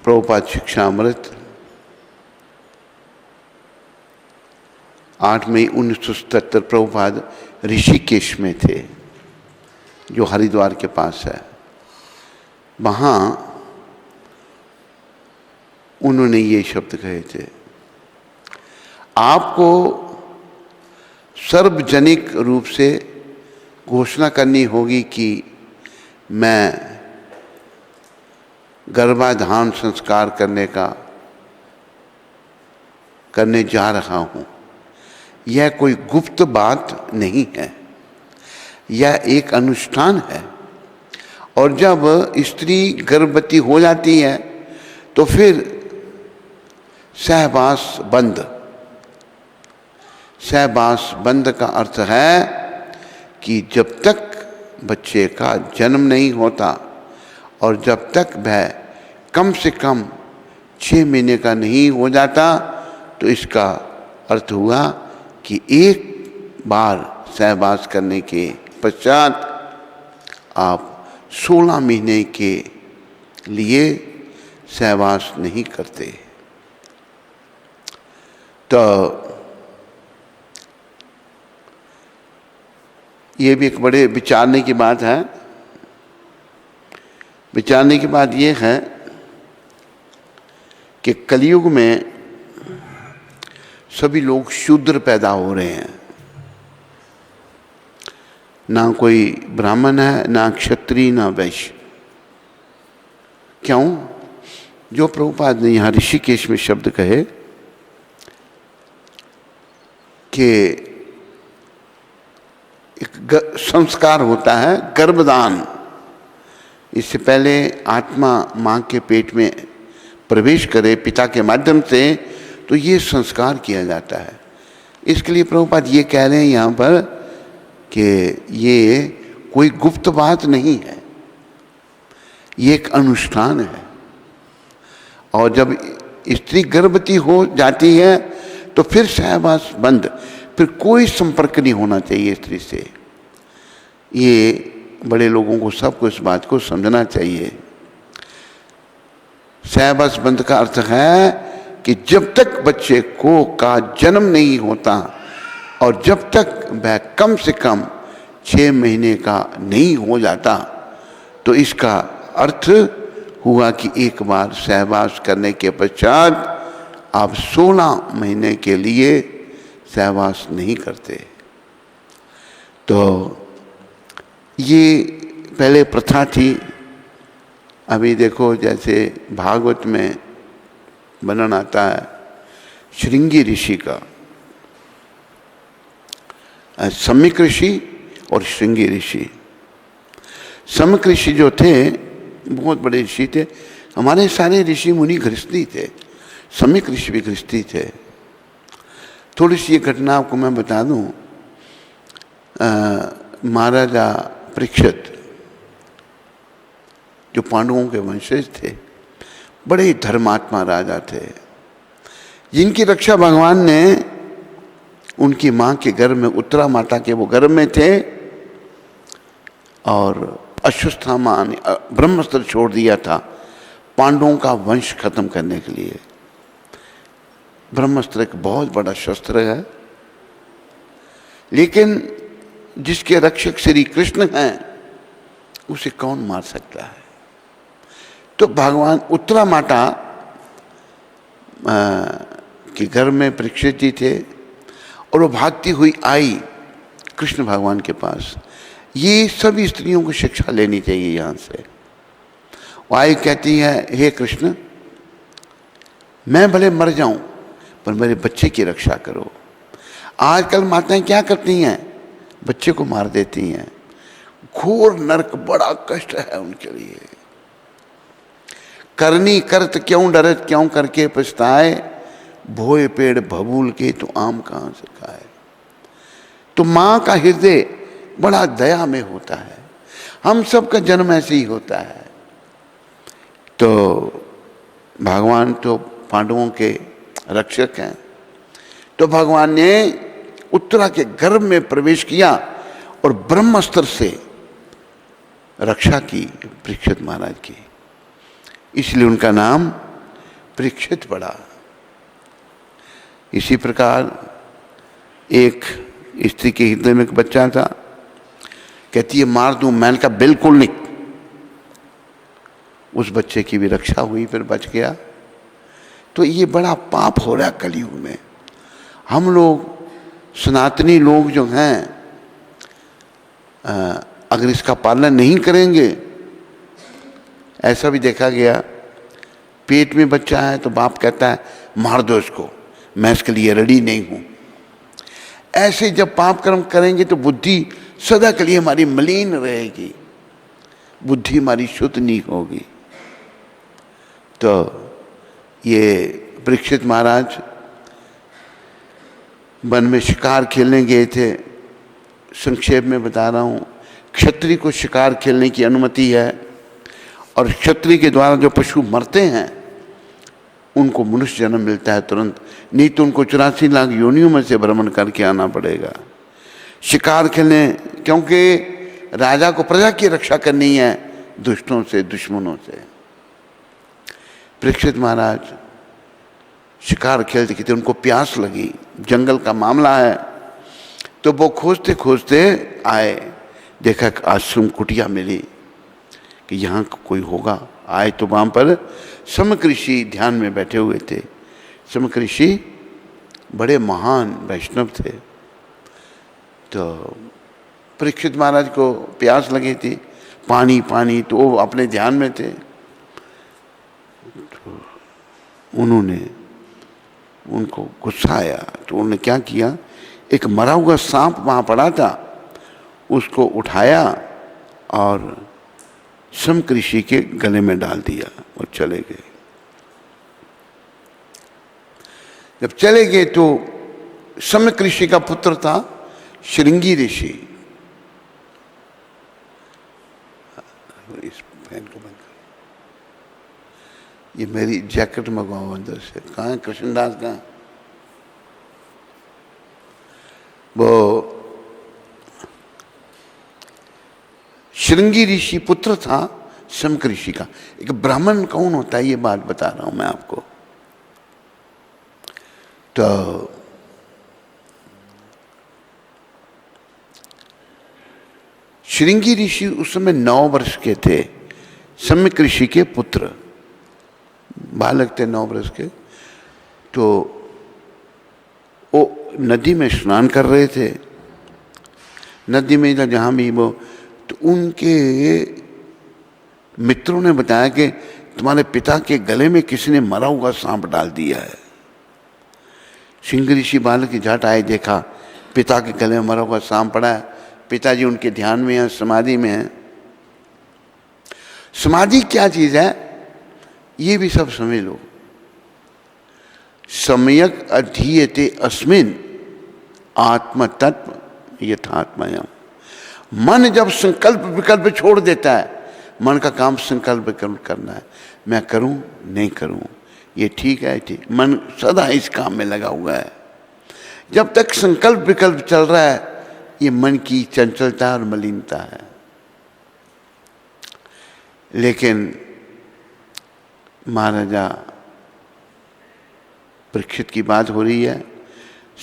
प्रभुपाद शिक्षामृत 8 मई 1977 प्रभुपाद ऋषिकेश में थे, जो हरिद्वार के पास है। वहाँ उन्होंने ये शब्द कहे थे, आपको सार्वजनिक रूप से घोषणा करनी होगी कि मैं गर्भाधान संस्कार करने जा रहा हूँ। यह कोई गुप्त बात नहीं है, यह एक अनुष्ठान है। और जब स्त्री गर्भवती हो जाती है तो फिर सहवास बंद का अर्थ है कि जब तक बच्चे का जन्म नहीं होता और जब तक वह कम से कम 6 महीने का नहीं हो जाता, तो इसका अर्थ हुआ कि एक बार सहवास करने के पश्चात आप 16 महीने के लिए सहवास नहीं करते। तो ये भी एक बड़े विचारने की बात है। विचारने की बात ये है कि कलयुग में सभी लोग शूद्र पैदा हो रहे हैं। ना कोई ब्राह्मण है, ना क्षत्रिय, ना वैश्य। क्यों? जो प्रभुपाद ने यहाँ ऋषिकेश में शब्द कहे कि एक संस्कार होता है गर्भदान। इससे पहले आत्मा माँ के पेट में प्रवेश करे पिता के माध्यम से, तो ये संस्कार किया जाता है। इसके लिए प्रभुपाद ये कह रहे हैं यहाँ पर कि ये कोई गुप्त बात नहीं है, ये एक अनुष्ठान है। और जब स्त्री गर्भवती हो जाती है तो फिर सहवास बंद, फिर कोई संपर्क नहीं होना चाहिए स्त्री से। ये बड़े लोगों को सबको इस बात को समझना चाहिए। सहवास बंद का अर्थ है कि जब तक बच्चे का जन्म नहीं होता और जब तक वह कम से कम 6 महीने का नहीं हो जाता, तो इसका अर्थ हुआ कि एक बार सहवास करने के पश्चात आप 16 महीने के लिए सहवास नहीं करते। तो ये पहले प्रथा थी। अभी देखो, जैसे भागवत में वर्णन आता है श्रृंगी ऋषि का, सम्यक ऋषि और श्रृंगी ऋषि। सम्यक ऋषि जो थे बहुत बड़े ऋषि थे। हमारे सारे ऋषि मुनि गृहस्थी थे, सम्यक ऋषि भी गृहस्थी थे। थोड़ी सी ये घटना आपको मैं बता दूं। महाराजा परीक्षित जो पांडवों के वंशज थे, बड़े धर्मात्मा राजा थे, जिनकी रक्षा भगवान ने उनकी माँ के गर्भ में, उत्तरा माता के वो गर्भ में थे, और अश्वत्थामा ने ब्रह्मास्त्र छोड़ दिया था पांडवों का वंश खत्म करने के लिए। ब्रह्मास्त्र एक बहुत बड़ा शस्त्र है, लेकिन जिसके रक्षक श्री कृष्ण हैं उसे कौन मार सकता है? तो भगवान उत्तरा माता के घर में परीक्षित जी थे, और वो भागती हुई आई कृष्ण भगवान के पास। ये सभी स्त्रियों को शिक्षा लेनी चाहिए यहाँ से। वो आई, कहती है, हे कृष्ण, मैं भले मर जाऊं पर मेरे बच्चे की रक्षा करो। आजकल माताएं क्या करती हैं? बच्चे को मार देती हैं। घोर नरक, बड़ा कष्ट है उनके लिए। करनी करत क्यों डरत, क्यों करके पछताए, भोए पेड़ बबूल के तो आम कहाँ से खाए। तो माँ का हृदय बड़ा दया में होता है। हम सबका जन्म ऐसे ही होता है। तो भगवान तो पांडवों के रक्षक हैं, तो भगवान ने उत्तरा के गर्भ में प्रवेश किया और ब्रह्मास्त्र से रक्षा की परीक्षित महाराज की। इसलिए उनका नाम परीक्षित पड़ा। इसी प्रकार एक स्त्री के हृदय में एक बच्चा था, कहती है मार दूं, मैंने कहा बिल्कुल नहीं। उस बच्चे की भी रक्षा हुई, फिर बच गया। तो ये बड़ा पाप हो रहा है कलयुग में। हम लोग सनातनी लोग जो हैं अगर इसका पालन नहीं करेंगे, ऐसा भी देखा गया, पेट में बच्चा है तो बाप कहता है मार दो इसको, मैं इसके लिए रेडी नहीं हूं। ऐसे जब पाप कर्म करेंगे तो बुद्धि सदा के लिए हमारी मलिन रहेगी, बुद्धि हमारी शुद्ध नहीं होगी। तो ये परीक्षित महाराज वन में शिकार खेलने गए थे। संक्षेप में बता रहा हूँ, क्षत्रिय को शिकार खेलने की अनुमति है, और क्षत्रिय के द्वारा जो पशु मरते हैं उनको मनुष्य जन्म मिलता है तुरंत, नहीं तो उनको 84 लाख योनियों में से भ्रमण करके आना पड़ेगा शिकार खेलने, क्योंकि राजा को प्रजा की रक्षा करनी है दुष्टों से, दुश्मनों से। परीक्षित महाराज शिकार खेलते खेलते उनको प्यास लगी, जंगल का मामला है, तो वो खोजते खोजते आए, देखा एक आश्रम कुटिया मिली कि यहाँ कोई होगा। आए तो वहाँ पर समक ऋषि ध्यान में बैठे हुए थे। समक ऋषि बड़े महान वैष्णव थे। तो परीक्षित महाराज को प्यास लगी थी, पानी पानी, तो वो अपने ध्यान में थे। तो उन्होंने उनको गुस्सा आया, तो उन्होंने क्या किया, एक मरा हुआ सांप वहाँ पड़ा था, उसको उठाया और समक ऋषि के गले में डाल दिया और चले गए। जब चले गए तो समक ऋषि का पुत्र था श्रृंगी ऋषि। इस फैन को बंद करो, ये मेरी जैकेट मंगवाओ अंदर से। कहाँ है कृष्णदास? कहाँ? वो श्रृंगी ऋषि पुत्र था समक ऋषि का। एक ब्राह्मण कौन होता है ये बात बता रहा हूं मैं आपको। तो श्रृंगी ऋषि उस समय 9 वर्ष के थे, समक ऋषि के पुत्र बालक थे 9 वर्ष के। तो वो नदी में स्नान कर रहे थे, नदी में जहाँ भी वो, तो उनके मित्रों ने बताया कि तुम्हारे पिता के गले में किसी ने मरा हुआ सांप डाल दिया है। श्रृंगी ऋषि बालक की झट आए, देखा पिता के गले में मरा हुआ सांप पड़ा है। पिताजी उनके ध्यान में हैं, समाधि में हैं। समाधि क्या चीज है ये भी सब समझ लो। सम्यक अधीयते अस्मिन् आत्म तत्व यथात्मयम्। मन जब संकल्प विकल्प छोड़ देता है, मन का काम संकल्प विकल्प करना है, मैं करूं नहीं करूं, ये ठीक है ठीक, मन सदा इस काम में लगा हुआ है। जब तक संकल्प विकल्प चल रहा है, ये मन की चंचलता और मलिनता है। लेकिन महाराजा परीक्षित की बात हो रही है,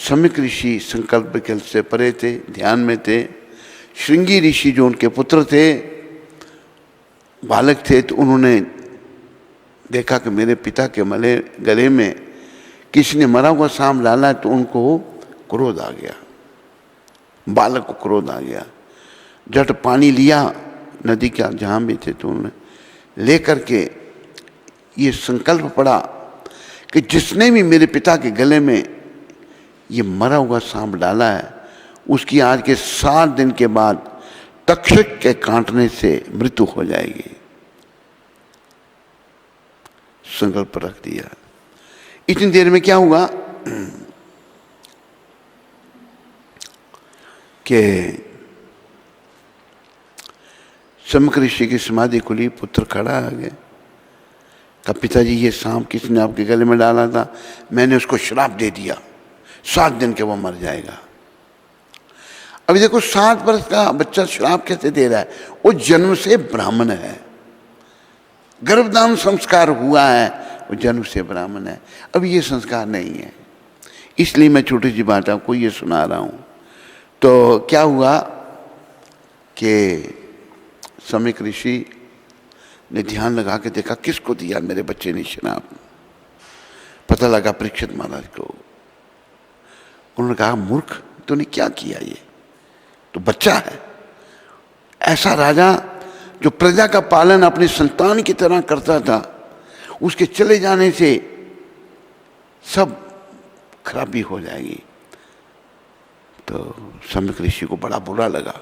समक ऋषि संकल्प विकल्प से परे थे, ध्यान में थे। श्रृंगी ऋषि जो उनके पुत्र थे, बालक थे, तो उन्होंने देखा कि मेरे पिता के गले में किसी ने मरा हुआ सांप डाला है, तो उनको क्रोध आ गया, बालक को क्रोध आ गया। झट पानी लिया नदी का जहाँ भी थे, तो उन्होंने ले करके ये संकल्प पड़ा कि जिसने भी मेरे पिता के गले में ये मरा हुआ सांप डाला है, उसकी आज के 7 दिन के बाद तक्षक के काटने से मृत्यु हो जाएगी। संकल्प रख दिया। इतनी देर में क्या हुआ कि समक ऋषि की समाधि खुली, पुत्र खड़ा आ गया, कहा पिताजी ये सांप किसने आपके गले में डाला था? मैंने उसको श्राप दे दिया, 7 दिन के वो मर जाएगा। अभी देखो 7 वर्ष का बच्चा श्राप कैसे दे रहा है? वो जन्म से ब्राह्मण है, गर्भदान संस्कार हुआ है, वो जन्म से ब्राह्मण है। अब ये संस्कार नहीं है, इसलिए मैं छोटी सी बात आपको ये सुना रहा हूँ। तो क्या हुआ कि सम्यक ऋषि ने ध्यान लगा के देखा किसको दिया मेरे बच्चे ने शराब। पता लगा परीक्षित महाराज को। उन्होंने कहा मूर्ख, तूने क्या किया, ये तो बच्चा है। ऐसा राजा जो प्रजा का पालन अपने संतान की तरह करता था, उसके चले जाने से सब खराबी हो जाएगी। तो सम्यक ऋषि को बड़ा बुरा लगा।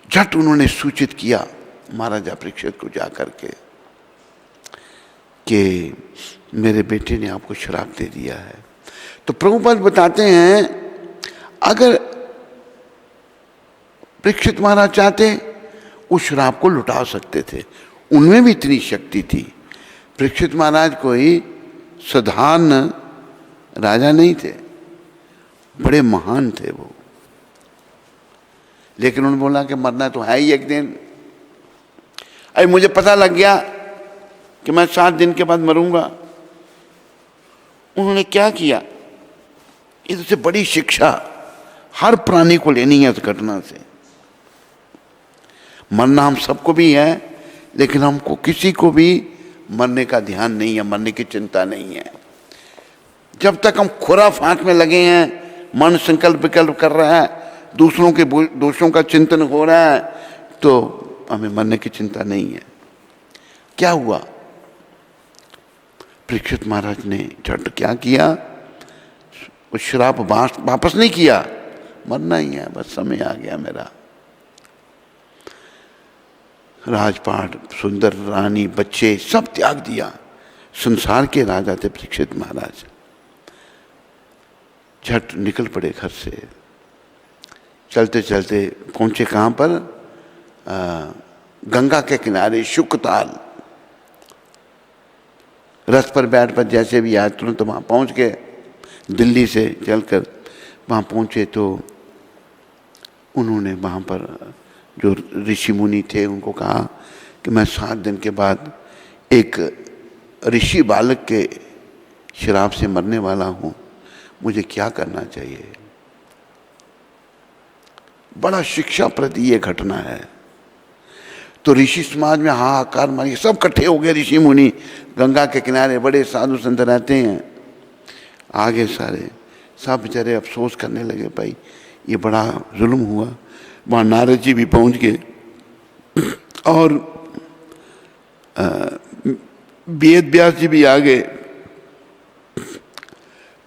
झट उन्होंने सूचित किया महाराजा परीक्षित को जाकर के कि मेरे बेटे ने आपको श्राप दे दिया है। तो प्रभुपाद बताते हैं अगर परीक्षित महाराज चाहते उस श्राप को लुटा सकते थे, उनमें भी इतनी शक्ति थी। परीक्षित महाराज कोई साधारण राजा नहीं थे, बड़े महान थे वो। लेकिन उन्होंने बोला कि मरना तो है ही एक दिन। अरे मुझे पता लग गया कि मैं 7 दिन के बाद मरूंगा। उन्होंने क्या किया, इससे बड़ी शिक्षा हर प्राणी को लेनी है। इस घटना से मरना हम सबको भी है, लेकिन हमको किसी को भी मरने का ध्यान नहीं है, मरने की चिंता नहीं है। जब तक हम खुराफात में लगे हैं, मन संकल्प विकल्प कर रहा है, दूसरों के दोषों का चिंतन हो रहा है, तो हमें मरने की चिंता नहीं है। क्या हुआ, परीक्षित महाराज ने झट क्या किया, उस श्राप वापस नहीं किया। मरना ही है, बस समय आ गया मेरा। राजपाट, सुंदर रानी, बच्चे सब त्याग दिया। संसार के राजा थे परीक्षित महाराज। झट निकल पड़े घर से। चलते चलते पहुंचे कहाँ पर, गंगा के किनारे शुकताल। रथ पर बैठ पर जैसे भी आए तुरंत वहाँ पहुँच गए। दिल्ली से चलकर वहाँ पहुँचे तो उन्होंने वहाँ पर जो ऋषि मुनि थे उनको कहा कि मैं 7 दिन के बाद एक ऋषि बालक के शराब से मरने वाला हूँ, मुझे क्या करना चाहिए। बड़ा शिक्षाप्रद ये घटना है। तो ऋषि समाज में हाहाकार मारी, सब इकट्ठे हो गए ऋषि मुनि। गंगा के किनारे बड़े साधु संत रहते हैं, आगे सारे सब बेचारे अफसोस करने लगे, भाई ये बड़ा जुल्म हुआ। वहाँ नारद जी भी पहुँच गए और वेद व्यास जी भी आ गए।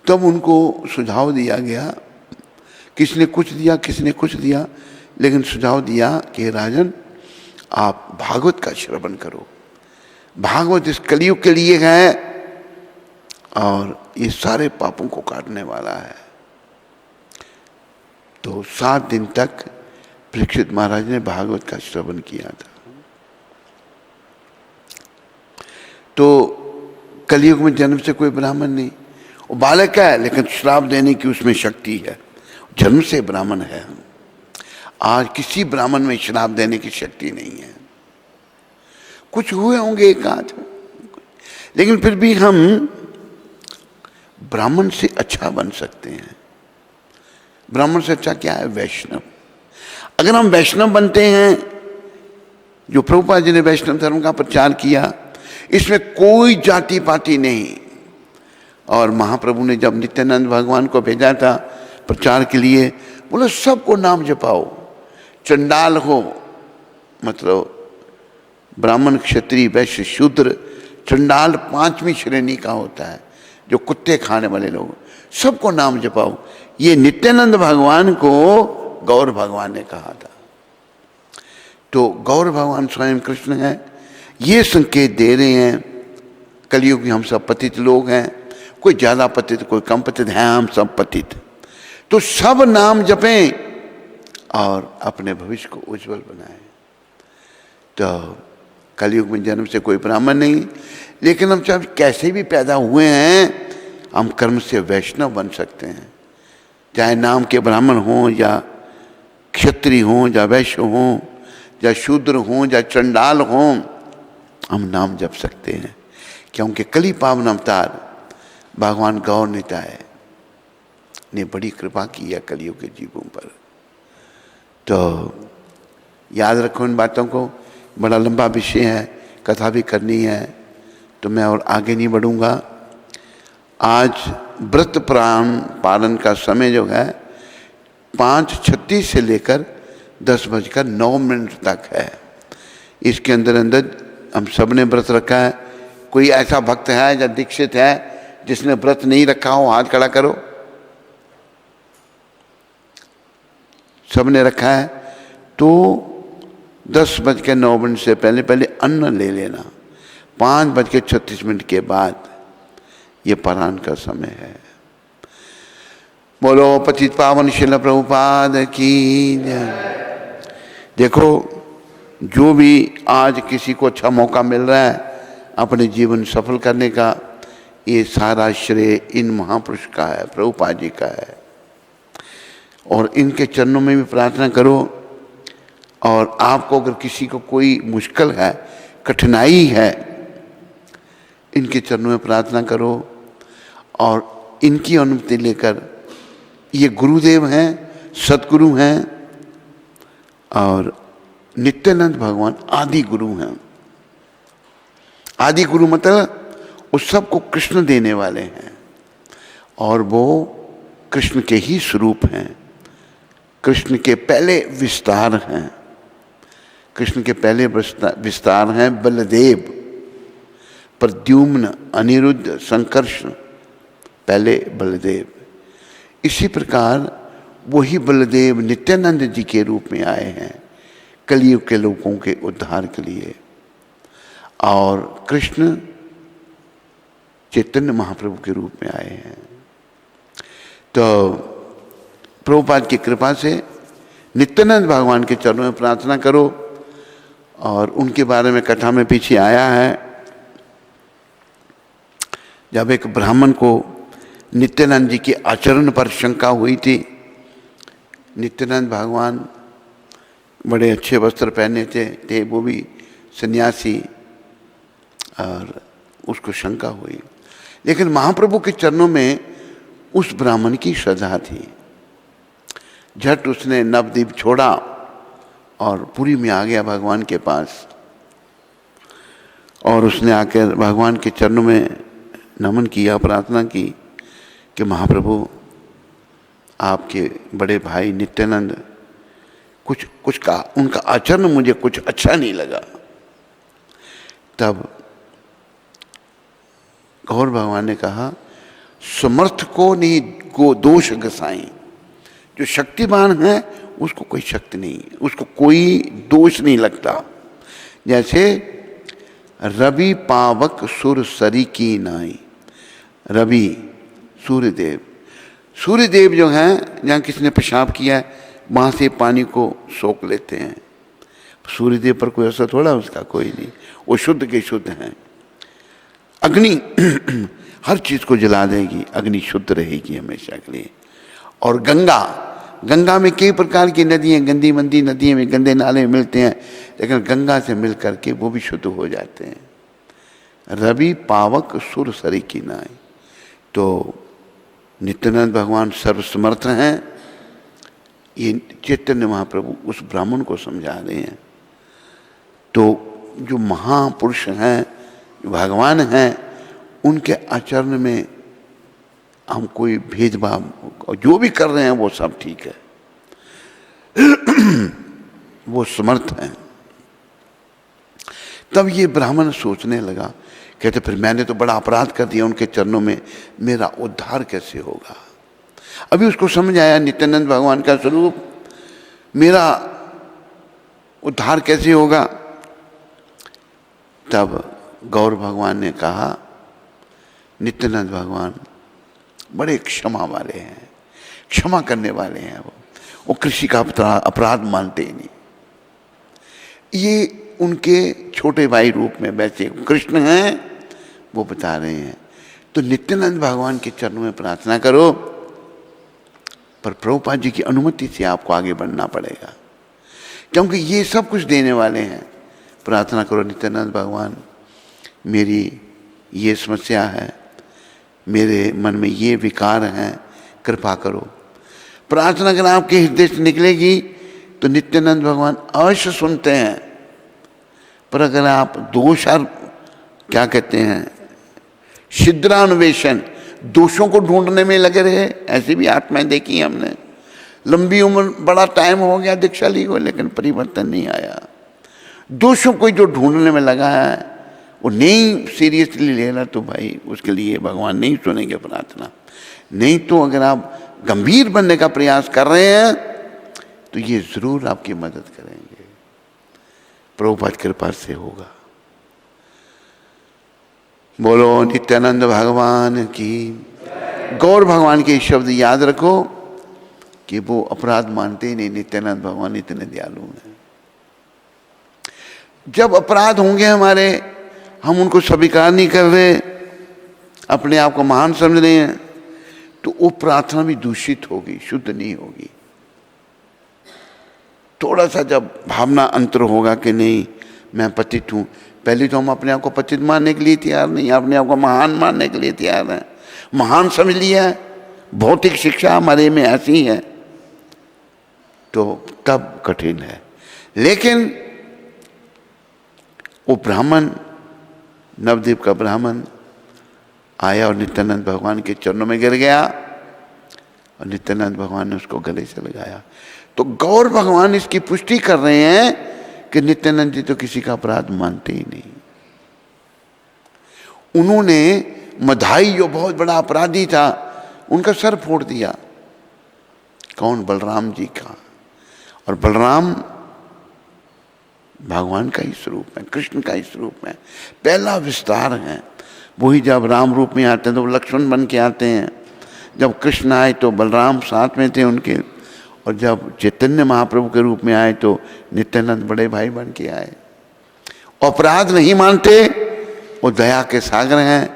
तब उनको सुझाव दिया गया, किसने कुछ दिया किसने कुछ दिया, लेकिन सुझाव दिया कि राजन आप भागवत का श्रवण करो। भागवत इस कलयुग के लिए है और ये सारे पापों को काटने वाला है। तो 7 दिन तक परीक्षित महाराज ने भागवत का श्रवण किया था। तो कलयुग में जन्म से कोई ब्राह्मण नहीं, वो बालक है लेकिन श्राप देने की उसमें शक्ति है। जन्म से ब्राह्मण है। आज किसी ब्राह्मण में श्राप देने की शक्ति नहीं है। कुछ हुए होंगे एक आध, लेकिन फिर भी हम ब्राह्मण से अच्छा बन सकते हैं। ब्राह्मण से अच्छा क्या है, वैष्णव। अगर हम वैष्णव बनते हैं, जो प्रभुपाद जी ने वैष्णव धर्म का प्रचार किया, इसमें कोई जाति पाति नहीं। और महाप्रभु ने जब नित्यानंद भगवान को भेजा था प्रचार के लिए, बोले सबको नाम जपाओ। चंडाल हो, मतलब ब्राह्मण क्षत्रिय वैश्य शूद्र, चंडाल 5वीं श्रेणी का होता है, जो कुत्ते खाने वाले लोग, सबको नाम जपाओ। ये नित्यानंद भगवान को गौर भगवान ने कहा था। तो गौर भगवान स्वयं कृष्ण है। ये संकेत दे रहे हैं कलयुग में हम सब पतित लोग हैं, कोई ज़्यादा पतित कोई कम पतित है, हम सब पतित। तो सब नाम जपें और अपने भविष्य को उज्जवल बनाएं। तो कलयुग में जन्म से कोई ब्राह्मण नहीं, लेकिन हम चाहे कैसे भी पैदा हुए हैं, हम कर्म से वैष्णव बन सकते हैं। चाहे नाम के ब्राह्मण हों या क्षत्रिय हों या वैश्य हों या शूद्र हों या चंडाल हों, हम नाम जप सकते हैं, क्योंकि कली पावन अवतार भगवान गौर निताय ने बड़ी कृपा की है कलियुग के जीवों पर। तो याद रखो इन बातों को। बड़ा लंबा विषय है, कथा भी करनी है, तो मैं और आगे नहीं बढ़ूंगा। आज व्रत प्राण पालन का समय जो है 5:36 से लेकर 10:09 तक है। इसके अंदर अंदर हम सब ने व्रत रखा है। कोई ऐसा भक्त है या दीक्षित है जिसने व्रत नहीं रखा हो? हाथ खड़ा करो। सब ने रखा है। तो 10:09 से पहले पहले अन्न ले लेना। 5:36 के बाद ये पारायण का समय है। बोलो पतित पावन शिल प्रभुपाद की जय। देखो, जो भी आज किसी को अच्छा मौका मिल रहा है अपने जीवन सफल करने का, ये सारा श्रेय इन महापुरुष का है, प्रभुपाद जी का है। और इनके चरणों में भी प्रार्थना करो। और आपको अगर किसी को कोई मुश्किल है, कठिनाई है, इनके चरणों में प्रार्थना करो और इनकी अनुमति लेकर, ये गुरुदेव हैं, सतगुरु हैं और नित्यानंद भगवान आदि गुरु हैं। आदि गुरु मतलब उस सबको कृष्ण देने वाले हैं और वो कृष्ण के ही स्वरूप हैं, कृष्ण के पहले विस्तार हैं। कृष्ण के पहले विस्तार हैं बलदेव, प्रद्युम्न, अनिरुद्ध, संकर्षण, पहले बलदेव। इसी प्रकार वही बलदेव नित्यानंद जी के रूप में आए हैं कलियुग के लोगों के उद्धार के लिए। और कृष्ण चैतन्य महाप्रभु के रूप में आए हैं। तो प्रभुपाद की कृपा से नित्यानंद भगवान के चरणों में प्रार्थना करो। और उनके बारे में कथा में पीछे आया है, जब एक ब्राह्मण को नित्यानंद जी के आचरण पर शंका हुई थी। नित्यानंद भगवान बड़े अच्छे वस्त्र पहने थे, वो भी सन्यासी, और उसको शंका हुई। लेकिन महाप्रभु के चरणों में उस ब्राह्मण की श्रद्धा थी। झट उसने नवदीप छोड़ा और पुरी में आ गया भगवान के पास। और उसने आकर भगवान के चरणों में नमन किया, प्रार्थना की कि महाप्रभु, आपके बड़े भाई नित्यानंद कुछ का उनका आचरण मुझे कुछ अच्छा नहीं लगा। तब गौर भगवान ने कहा, समर्थ को नहीं को दोष गसाई। जो शक्तिमान है उसको कोई शक्ति नहीं, उसको कोई दोष नहीं लगता। जैसे रवि पावक सुर सरी की नाई। रवि सूर्यदेव, सूर्यदेव जो हैं, जहाँ किसी ने पेशाब किया है वहाँ से पानी को सोख लेते हैं। सूर्यदेव पर कोई असर थोड़ा उसका, कोई नहीं, वो शुद्ध के शुद्ध हैं। अग्नि हर चीज़ को जला देगी, अग्नि शुद्ध रहेगी हमेशा के लिए। और गंगा में कई प्रकार की नदियाँ, गंदी मंदी नदियों में गंदे नाले मिलते हैं, लेकिन गंगा से मिल करके वो भी शुद्ध हो जाते हैं। रवि पावक सुर सरी की नाई। तो नित्यानंद भगवान सर्वसमर्थ हैं। ये चैतन्य महाप्रभु उस ब्राह्मण को समझा रहे हैं। तो जो महापुरुष हैं, जो भगवान हैं, उनके आचरण में हम कोई भेदभाव, जो भी कर रहे हैं वो सब ठीक है। वो समर्थ हैं। तब ये ब्राह्मण सोचने लगा, कहते फिर मैंने तो बड़ा अपराध कर दिया उनके चरणों में, मेरा उद्धार कैसे होगा? अभी उसको समझ आया नित्यानंद भगवान का स्वरूप, मेरा उद्धार कैसे होगा? तब गौर भगवान ने कहा, नित्यानंद भगवान बड़े क्षमा वाले हैं, क्षमा करने वाले हैं। वो किसी का अपराध मानते ही नहीं। ये उनके छोटे भाई रूप में वैसे कृष्ण हैं, वो बता रहे हैं। तो नित्यानंद भगवान के चरणों में प्रार्थना करो, पर प्रभुपाद जी की अनुमति से आपको आगे बढ़ना पड़ेगा, क्योंकि ये सब कुछ देने वाले हैं। प्रार्थना करो, नित्यानंद भगवान मेरी ये समस्या है, मेरे मन में ये विकार हैं, कृपा करो। प्रार्थना अगर आपके हृदय से निकलेगी तो नित्यानंद भगवान अवश्य सुनते हैं। पर अगर आप दोष और क्या कहते हैं छिद्रान्वेषण, दोषों को ढूंढने में लगे रहे, ऐसी भी आत्माएं देखी हमने। लंबी उम्र, बड़ा टाइम हो गया दीक्षा ली को, लेकिन परिवर्तन नहीं आया। दोषों को जो ढूंढने में लगा है वो नहीं सीरियसली ले रहा, तो भाई उसके लिए भगवान नहीं सुनेंगे प्रार्थना। नहीं तो अगर आप गंभीर बनने का प्रयास कर रहे हैं तो ये जरूर आपकी मदद करेंगे, प्रभुपाद कृपा से होगा। बोलो नित्यानंद भगवान की। गौर भगवान के शब्द याद रखो कि वो अपराध मानते ही नहीं। नित्यानंद भगवान इतने दयालु हैं। जब अपराध होंगे हमारे, हम उनको स्वीकार नहीं कर रहे, अपने आप को महान समझ रहे हैं, तो वो प्रार्थना भी दूषित होगी, शुद्ध नहीं होगी। थोड़ा सा जब भावना अंतर होगा कि नहीं मैं पतित हूँ, पहले तो हम अपने आप को पतित मानने के लिए तैयार नहीं, अपने आप को महान मानने के लिए तैयार हैं। महान समझ लिया है, भौतिक शिक्षा हमारे में ऐसी है, तो तब कठिन है। लेकिन वो ब्राह्मण, नवद्वीप का ब्राह्मण आया और नित्यानंद भगवान के चरणों में गिर गया और नित्यानंद भगवान ने उसको गले से लगाया। तो गौर भगवान इसकी पुष्टि कर रहे हैं कि नित्यानंद जी तो किसी का अपराध मानते ही नहीं। उन्होंने मधाई जो बहुत बड़ा अपराधी था उनका सर फोड़ दिया। कौन? बलराम जी का। और बलराम भगवान का ही स्वरूप है, कृष्ण का ही स्वरूप है, पहला विस्तार है। वही जब राम रूप में आते हैं तो लक्ष्मण बन के आते हैं, जब कृष्ण आए तो बलराम साथ में थे उनके, और जब चैतन्य महाप्रभु के रूप में आए तो नित्यानंद बड़े भाई बन के आए। अपराध नहीं मानते, वो दया के सागर हैं।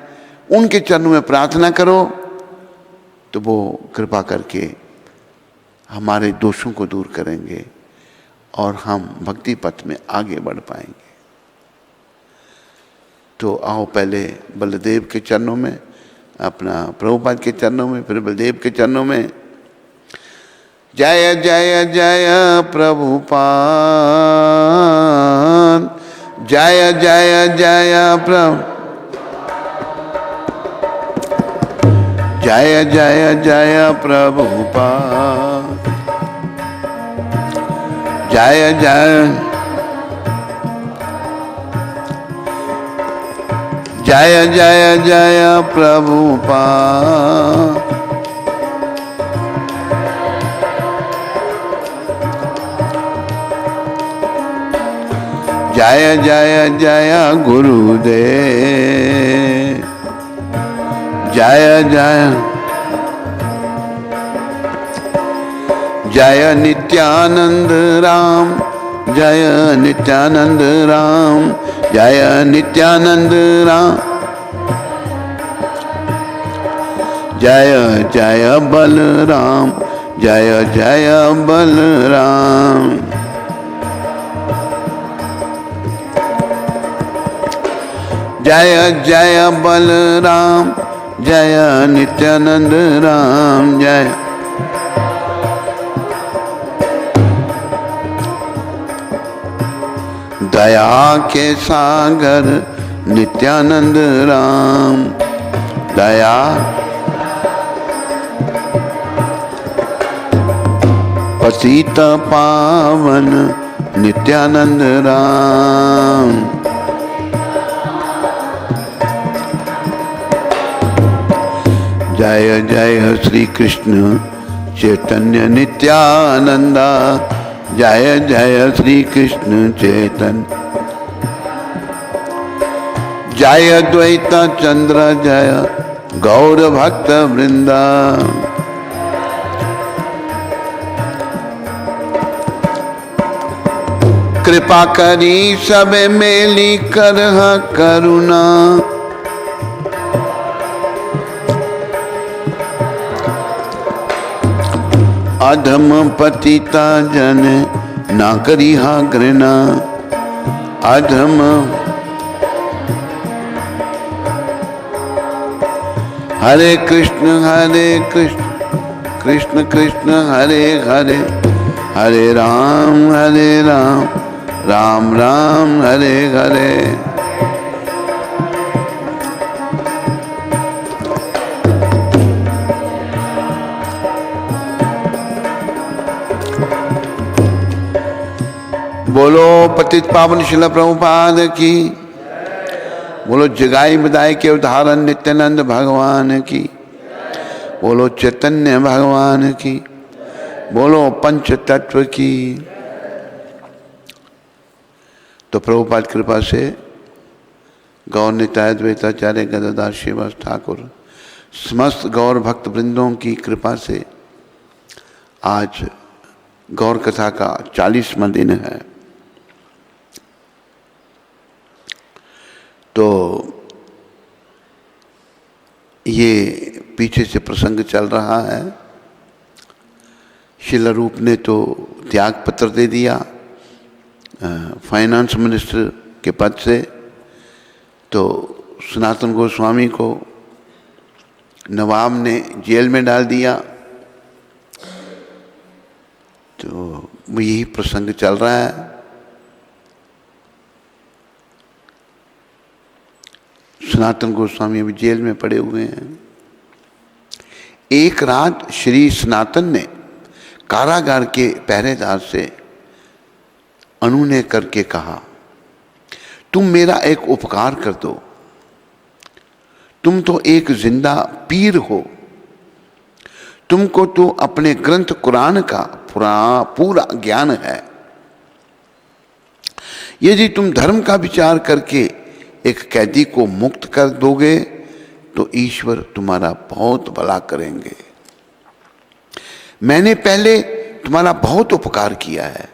उनके चरणों में प्रार्थना करो तो वो कृपा करके हमारे दोषों को दूर करेंगे और हम भक्ति पथ में आगे बढ़ पाएंगे। तो आओ पहले बलदेव के चरणों में, अपना प्रभुपाद के चरणों में, फिर बलदेव के चरणों में। जय जय जय प्रभुपाद, जय जय जय प्रभु, जय जय जय प्रभुपाद, जय जय जय जय जय प्रभुपाद, जय जय जय गुरुदेव, जय जय जय नित्यानंद राम, जय नित्यानंद राम, जय नित्यानंद राम, जय जय बलराम, जय जय बलराम, जय जय बलराम, जय नित्यानंद राम, जय दया के सागर नित्यानंद राम, दया पतित पावन नित्यानंद राम, जय जय श्री कृष्ण चैतन्य नित्यानंदा, जय जय श्री कृष्ण चैतन्य, जय द्वैत चंद्र, जय गौर भक्त वृंदा, कृपा करी सब मेली करह करुणा, अधम पतिता जन ना करिहा घृणा, अधम हरे कृष्ण कृष्ण कृष्ण हरे हरे, हरे राम राम राम हरे हरे। बोलो पतित पावन शिला प्रभुपाद की, बोलो जगाई बदाई के उदाहरण नित्यानंद भगवान की, बोलो चैतन्य भगवान की, बोलो पंच तत्व की। तो प्रभुपाद कृपा से गौर निताय द्वैताचार्य गदाधर श्रीवास ठाकुर समस्त गौर भक्त वृंदों की कृपा से आज गौर कथा का 40वां दिन है। तो ये पीछे से प्रसंग चल रहा है। शिला रूप ने तो त्याग पत्र दे दिया फाइनेंस मिनिस्टर के पद से, तो सनातन गोस्वामी को नवाब ने जेल में डाल दिया। तो यही प्रसंग चल रहा है। सनातन गोस्वामी अभी जेल में पड़े हुए हैं। एक रात श्री सनातन ने कारागार के पहरेदार से अनुनय करके कहा, तुम मेरा एक उपकार कर दो, तुम तो एक जिंदा पीर हो, तुमको तो अपने ग्रंथ कुरान का पूरा ज्ञान है। यदि तुम धर्म का विचार करके एक कैदी को मुक्त कर दोगे तो ईश्वर तुम्हारा बहुत भला करेंगे। मैंने पहले तुम्हारा बहुत उपकार किया है,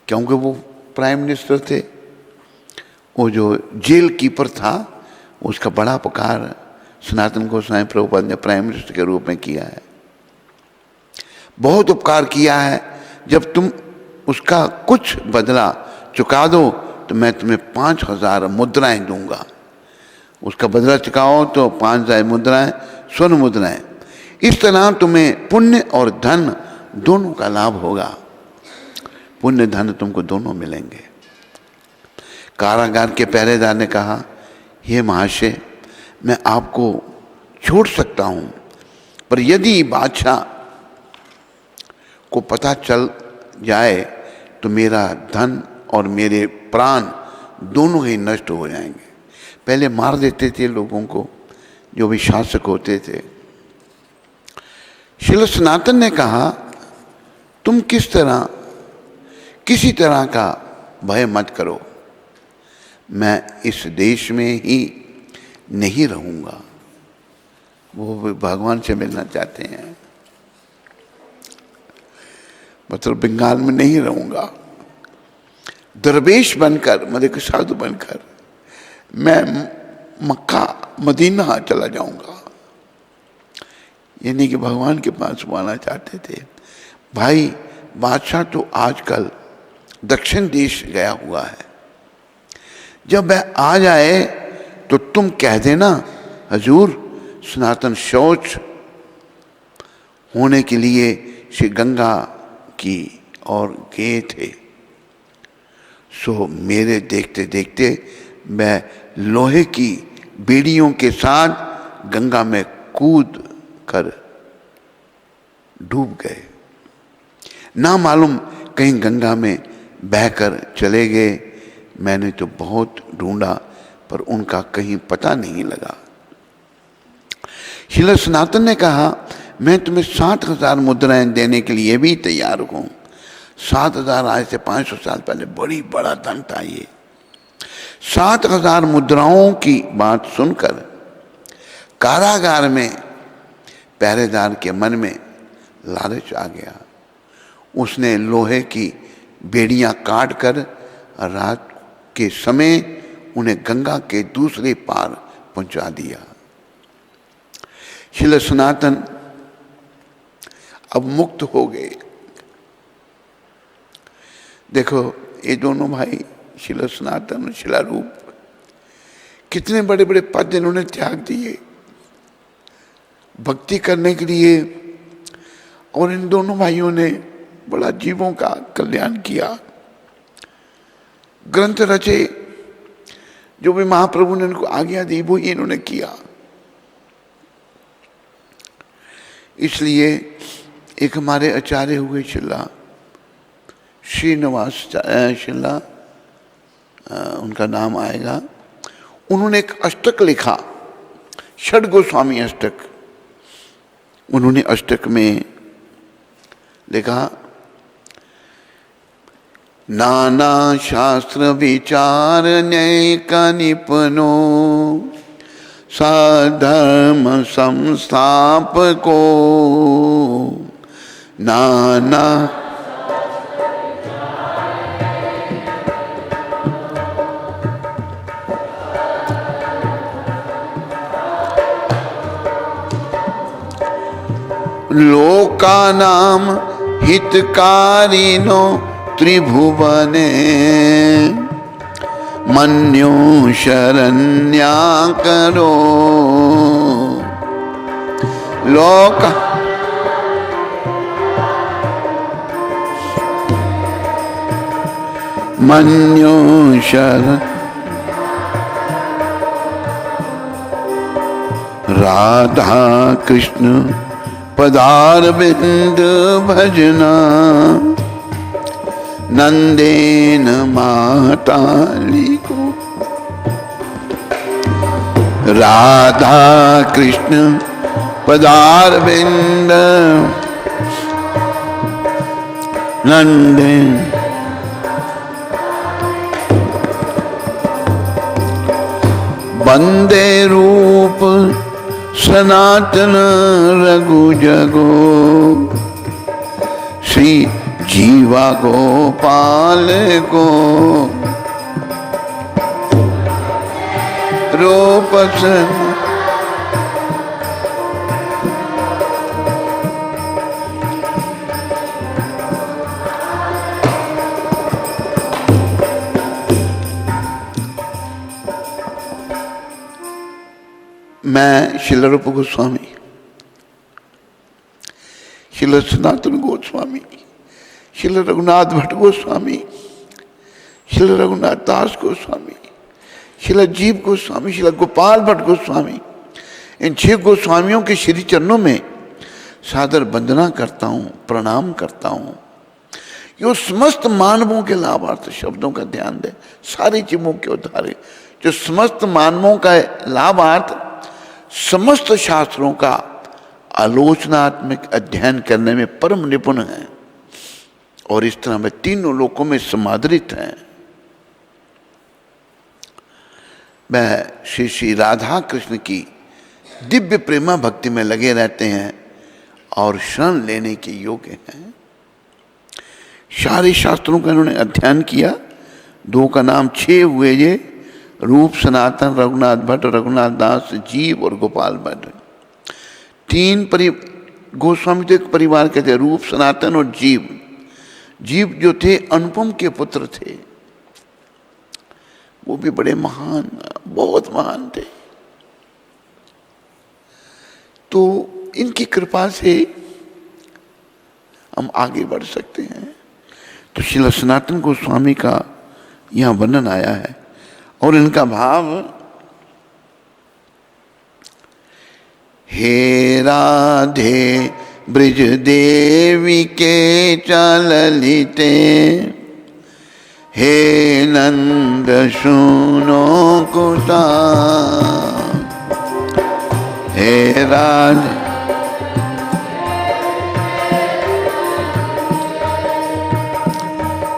क्योंकि वो प्राइम मिनिस्टर थे, वो जो जेल कीपर था उसका बड़ा उपकार सनातन गोस्वामी प्रभुपाद ने प्राइम मिनिस्टर के रूप में किया है। बहुत उपकार किया है, जब तुम उसका कुछ बदला चुका दो तो मैं तुम्हें 5000 मुद्राएं दूंगा। उसका बदला चुकाओ तो 5000 मुद्राएं स्वर्ण मुद्राएं। इस तरह तुम्हें पुण्य और धन दोनों का लाभ होगा। पुण्य धन तुमको दोनों मिलेंगे। कारागार के पहरेदार ने कहा, हे महाशय, मैं आपको छोड़ सकता हूं, पर यदि बादशाह को पता चल जाए तो मेरा धन और मेरे प्राण दोनों ही नष्ट हो जाएंगे। पहले मार देते थे लोगों को जो भी शासक होते थे। श्रील सनातन ने कहा, तुम किसी तरह का भय मत करो, मैं इस देश में ही नहीं रहूंगा। वो भी भगवान से मिलना चाहते हैं, मतलब बंगाल में नहीं रहूंगा। दरवेश बनकर, मतलब साधु बनकर मैं मक्का मदीना चला जाऊंगा। यानी कि भगवान के पास आना चाहते थे। भाई, बादशाह तो आजकल दक्षिण देश गया हुआ है। जब वह आ जाए तो तुम कह देना, हजूर सनातन शौच होने के लिए श्री गंगा की ओर गए थे। सो मेरे देखते देखते मैं लोहे की बेड़ियों के साथ गंगा में कूद कर डूब गए। ना मालूम कहीं गंगा में बहकर चले गए। मैंने तो बहुत ढूंढा पर उनका कहीं पता नहीं लगा। श्रील सनातन ने कहा, मैं तुम्हें 7000 मुद्राएं देने के लिए भी तैयार हूं। 7000 आज से 500 साल पहले बड़ा धन था ये। 7000 मुद्राओं की बात सुनकर कारागार में पहरेदार के मन में लालच आ गया। उसने लोहे की बेड़ियां काट कर रात के समय उन्हें गंगा के दूसरे पार पहुंचा दिया। श्रील सनातन अब मुक्त हो गए। देखो, ये दोनों भाई श्रील सनातन और शिला रूप कितने बड़े बड़े पद इन्होंने त्याग दिए। भक्ति करने के लिए। और इन दोनों भाइयों ने बड़ा जीवों का कल्याण किया, ग्रंथ रचे, जो भी महाप्रभु ने उनको आज्ञा दी वो ही इन्होंने किया। इसलिए एक हमारे आचार्य हुए शिला श्रीनिवास शिला, उनका नाम आएगा, उन्होंने एक अष्टक लिखा, षड गोस्वामी अष्टक। उन्होंने अष्टक में लिखा, नाना शास्त्र विचार न्याय का निपुनो सधर्म संस्थापको नाना लोकानाम हितकारिनो त्रिभुवने मन्यो शरण्या करो लोक मन्यो शरण राधा कृष्ण पदार बिंद भजना नंदेन माताली को राधा कृष्ण पदार बिंद नंदेन बंदे रूप सनातन रघु जगो श्री जीवा गोपाल को रूप मैं श्रील रूप गोस्वामी, श्रील सनातन गोस्वामी, श्रील रघुनाथ भट्ट गोस्वामी, श्रील रघुनाथ दास गोस्वामी, श्रील जीव गोस्वामी, श्रील गोपाल भट्ट गोस्वामी, इन 6 गोस्वामियों के श्री चरणों में सादर वंदना करता हूँ, प्रणाम करता हूँ। यो समस्त मानवों के लाभार्थ शब्दों का ध्यान दे, सारी जीवों के उद्धारे, जो समस्त मानवों का लाभार्थ समस्त शास्त्रों का आलोचनात्मक अध्ययन करने में परम निपुण है और इस तरह में तीनों लोकों में समादरित हैं। वह श्री श्री राधा कृष्ण की दिव्य प्रेमा भक्ति में लगे रहते हैं और शरण लेने के योग्य हैं। सारे शास्त्रों का इन्होंने अध्ययन किया। 2 का नाम 6 हुए, ये रूप सनातन, रघुनाथ भट्ट, रघुनाथ दास, जीव और गोपाल भट्ट। 3 गोस्वामी तो एक परिवार के थे, रूप सनातन और जीव। जीव जो थे अनुपम के पुत्र थे, वो भी बड़े महान, बहुत महान थे। तो इनकी कृपा से हम आगे बढ़ सकते हैं। तो श्रील सनातन गोस्वामी का यहाँ वर्णन आया है और इनका भाव, हे राधे ब्रिज देवी के चललिते, हे नंद सुनो कुता, हे राधे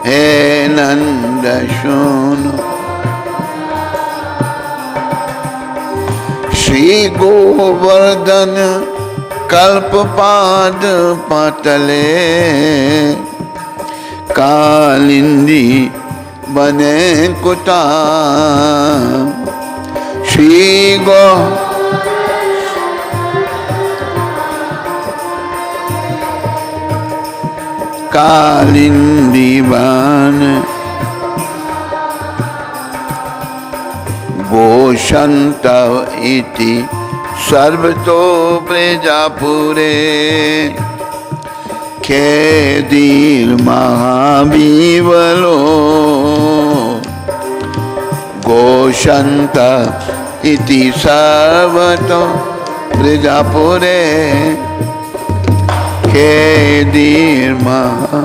हे नंद सुनो, श्री गोवर्धन कल्प पाद पातले, कालिंदी बने कुता, श्री गो कालिंदी बन गोशंत इति सर्व तो प्रजापुरे खेदीर महाबीवलो गोशंत इति सर्वतो प्रजापुरे खेदीर महा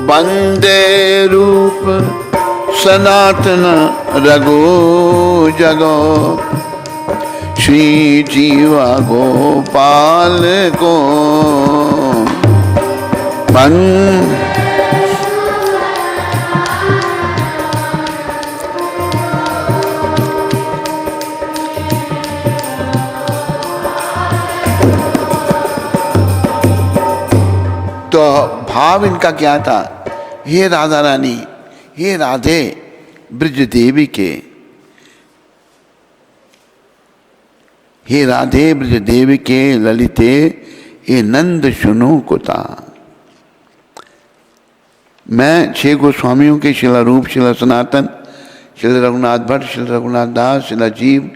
वंदे रूप सनातन रघु जगो श्री जीवा गोपाल को तो भाव इनका क्या था? हे राधा रानी, हे राधे ब्रज देवी के, हे राधे ब्रज देवी के ललिते ये नंद सुनो कुता। मैं 6 गोस्वामियों के शिला रूप, शिला सनातन, शिला रघुनाथ भट्ट, शिला रघुनाथ दास, शिला जीव,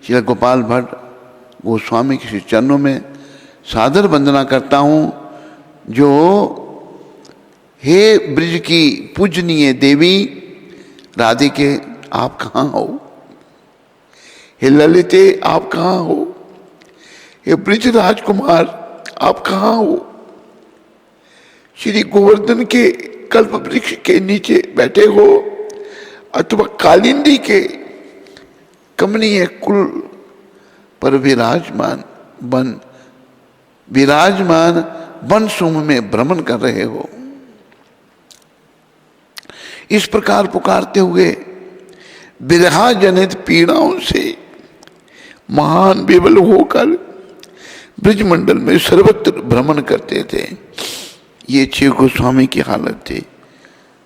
शिला गोपाल भट्ट गोस्वामी के चरणों में सादर वंदना करता हूँ, जो हे ब्रज की पूजनीय देवी राधे के आप कहाँ हो? हे ललिते आप कहाँ हो? हे ब्रज राजकुमार आप कहाँ हो? श्री गोवर्धन के कल्प वृक्ष के नीचे बैठे हो अथवा कालिंदी के कमनीय कुल पर विराजमान वन सुम में भ्रमण कर रहे हो। इस प्रकार पुकारते हुए विरहा जनित पीड़ाओं से महान विवल होकर ब्रजमंडल में सर्वत्र भ्रमण करते थे। ये 6 गोस्वामी की हालत थी।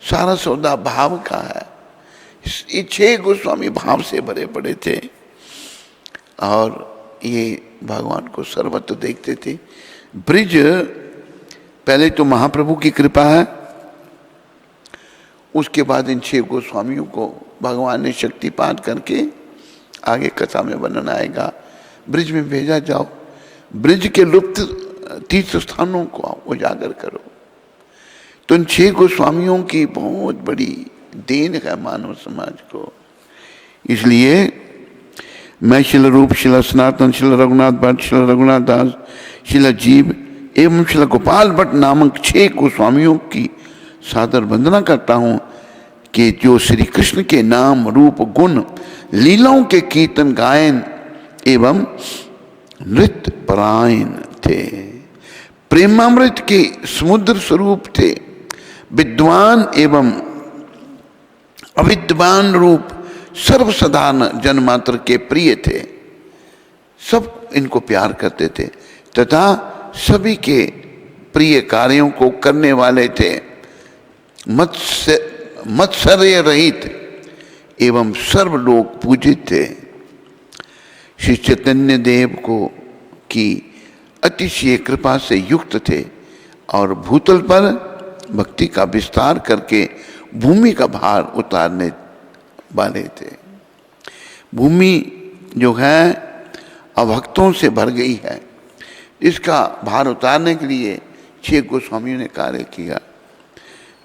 सारा सौदा भाव का है। ये 6 गोस्वामी भाव से भरे पड़े थे और ये भगवान को सर्वत्र देखते थे। ब्रज पहले तो महाप्रभु की कृपा है, उसके बाद इन 6 गोस्वामियों को भगवान ने शक्तिपात करके आगे कथा में वर्णन आएगा, ब्रज में भेजा जाओ, ब्रज के लुप्त तीर्थ स्थानों को उजागर करो। तो इन 6 गोस्वामियों की बहुत बड़ी देन है मानव समाज को। इसलिए मैं शिल रूप, शिला सनातन, शिला रघुनाथ भट्ट, शिला रघुनाथ दास, शिला जीव एवं शिला गोपाल भट्ट नामक 6 गोस्वामियों की सादर वंदना करता हूँ कि जो श्री कृष्ण के नाम रूप गुण लीलाओं के कीर्तन गायन एवं नृत्य परायण थे, प्रेमामृत के समुद्र स्वरूप थे, विद्वान एवं अविद्वान रूप सर्वसाधारण जनमात्र के प्रिय थे। सब इनको प्यार करते थे तथा सभी के प्रिय कार्यों को करने वाले थे। मत्सर्य रहित एवं सर्व लोग पूजित थे। श्री चैतन्य देव को की अतिशय कृपा से युक्त थे और भूतल पर भक्ति का विस्तार करके भूमि का भार उतारने वाले थे। भूमि जो है अभक्तों से भर गई है, इसका भार उतारने के लिए 6 गोस्वामियों ने कार्य किया।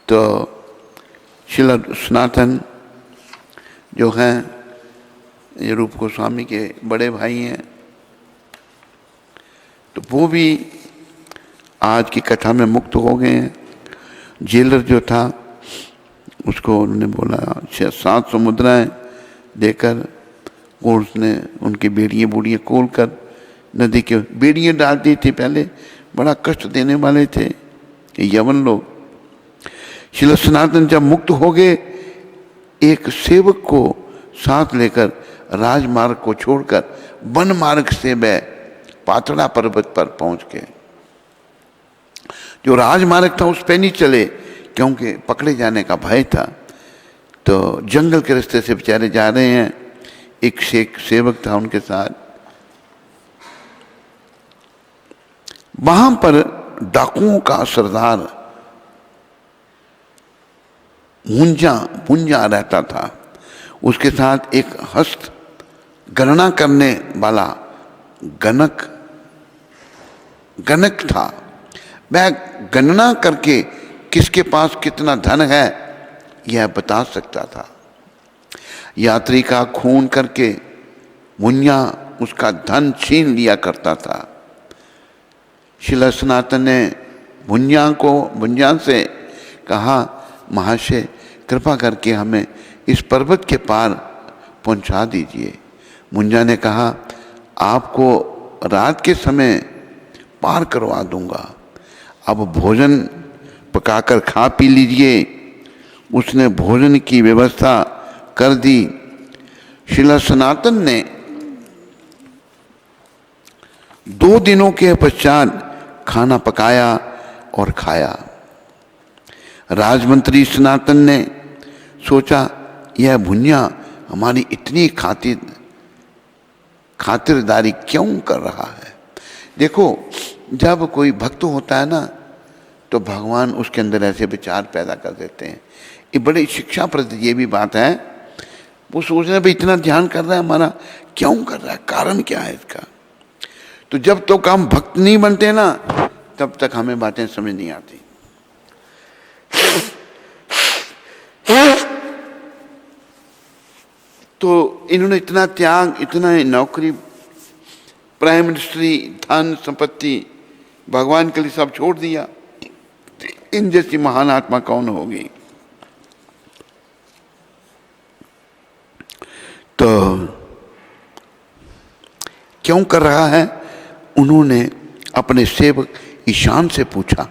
तो शिला सनातन जो हैं ये रूप गोस्वामी के बड़े भाई हैं, तो वो भी आज की कथा में मुक्त हो गए हैं। जेलर जो था उसको उन्होंने बोला 700 मुद्राएं देकर और उसने उनकी बेड़ियाँ बूढ़ियाँ खोल कर नदी के बेड़ियाँ डालती थी। पहले बड़ा कष्ट देने वाले थे यवन लोग। शिला सनातन जब मुक्त हो गए, एक सेवक को साथ लेकर राजमार्ग को छोड़कर वन मार्ग से वह पातड़ा पर्वत पर पहुंच गए। जो राजमार्ग था उस पे नहीं चले क्योंकि पकड़े जाने का भय था। तो जंगल के रास्ते से बेचारे जा रहे हैं, एक सेवक था उनके साथ। वहां पर डाकुओं का सरदार मुंजा रहता था। उसके साथ एक हस्त गणना करने वाला गणक था। वह गणना करके किसके पास कितना धन है यह बता सकता था। यात्री का खून करके मुनिया उसका धन छीन लिया करता था। श्रील सनातन ने मुनिया से कहा, महाशय कृपा करके हमें इस पर्वत के पार पहुंचा दीजिए। मुनिया ने कहा, आपको रात के समय पार करवा दूंगा, अब भोजन पकाकर खा पी लीजिए। उसने भोजन की व्यवस्था कर दी। श्रील सनातन ने 2 दिनों के पश्चात खाना पकाया और खाया। राजमंत्री सनातन ने सोचा, यह मुनिया हमारी इतनी खातिरदारी क्यों कर रहा है। देखो, जब कोई भक्त होता है ना तो भगवान उसके अंदर ऐसे विचार पैदा कर देते हैं। ये बड़ी शिक्षाप्रद ये भी बात है। वो सोच रहे हैं भाई इतना ध्यान कर रहा है हमारा, क्यों कर रहा है, कारण क्या है इसका। तो जब तक हम भक्त नहीं बनते ना तब तक हमें बातें समझ नहीं आती। तो इन्होंने इतना त्याग, इतना नौकरी, प्राइम मिनिस्ट्री, धन संपत्ति, भगवान के लिए सब छोड़ दिया। इन जैसी महान आत्मा कौन होगी। तो क्यों कर रहा है। उन्होंने अपने सेवक ईशान से पूछा,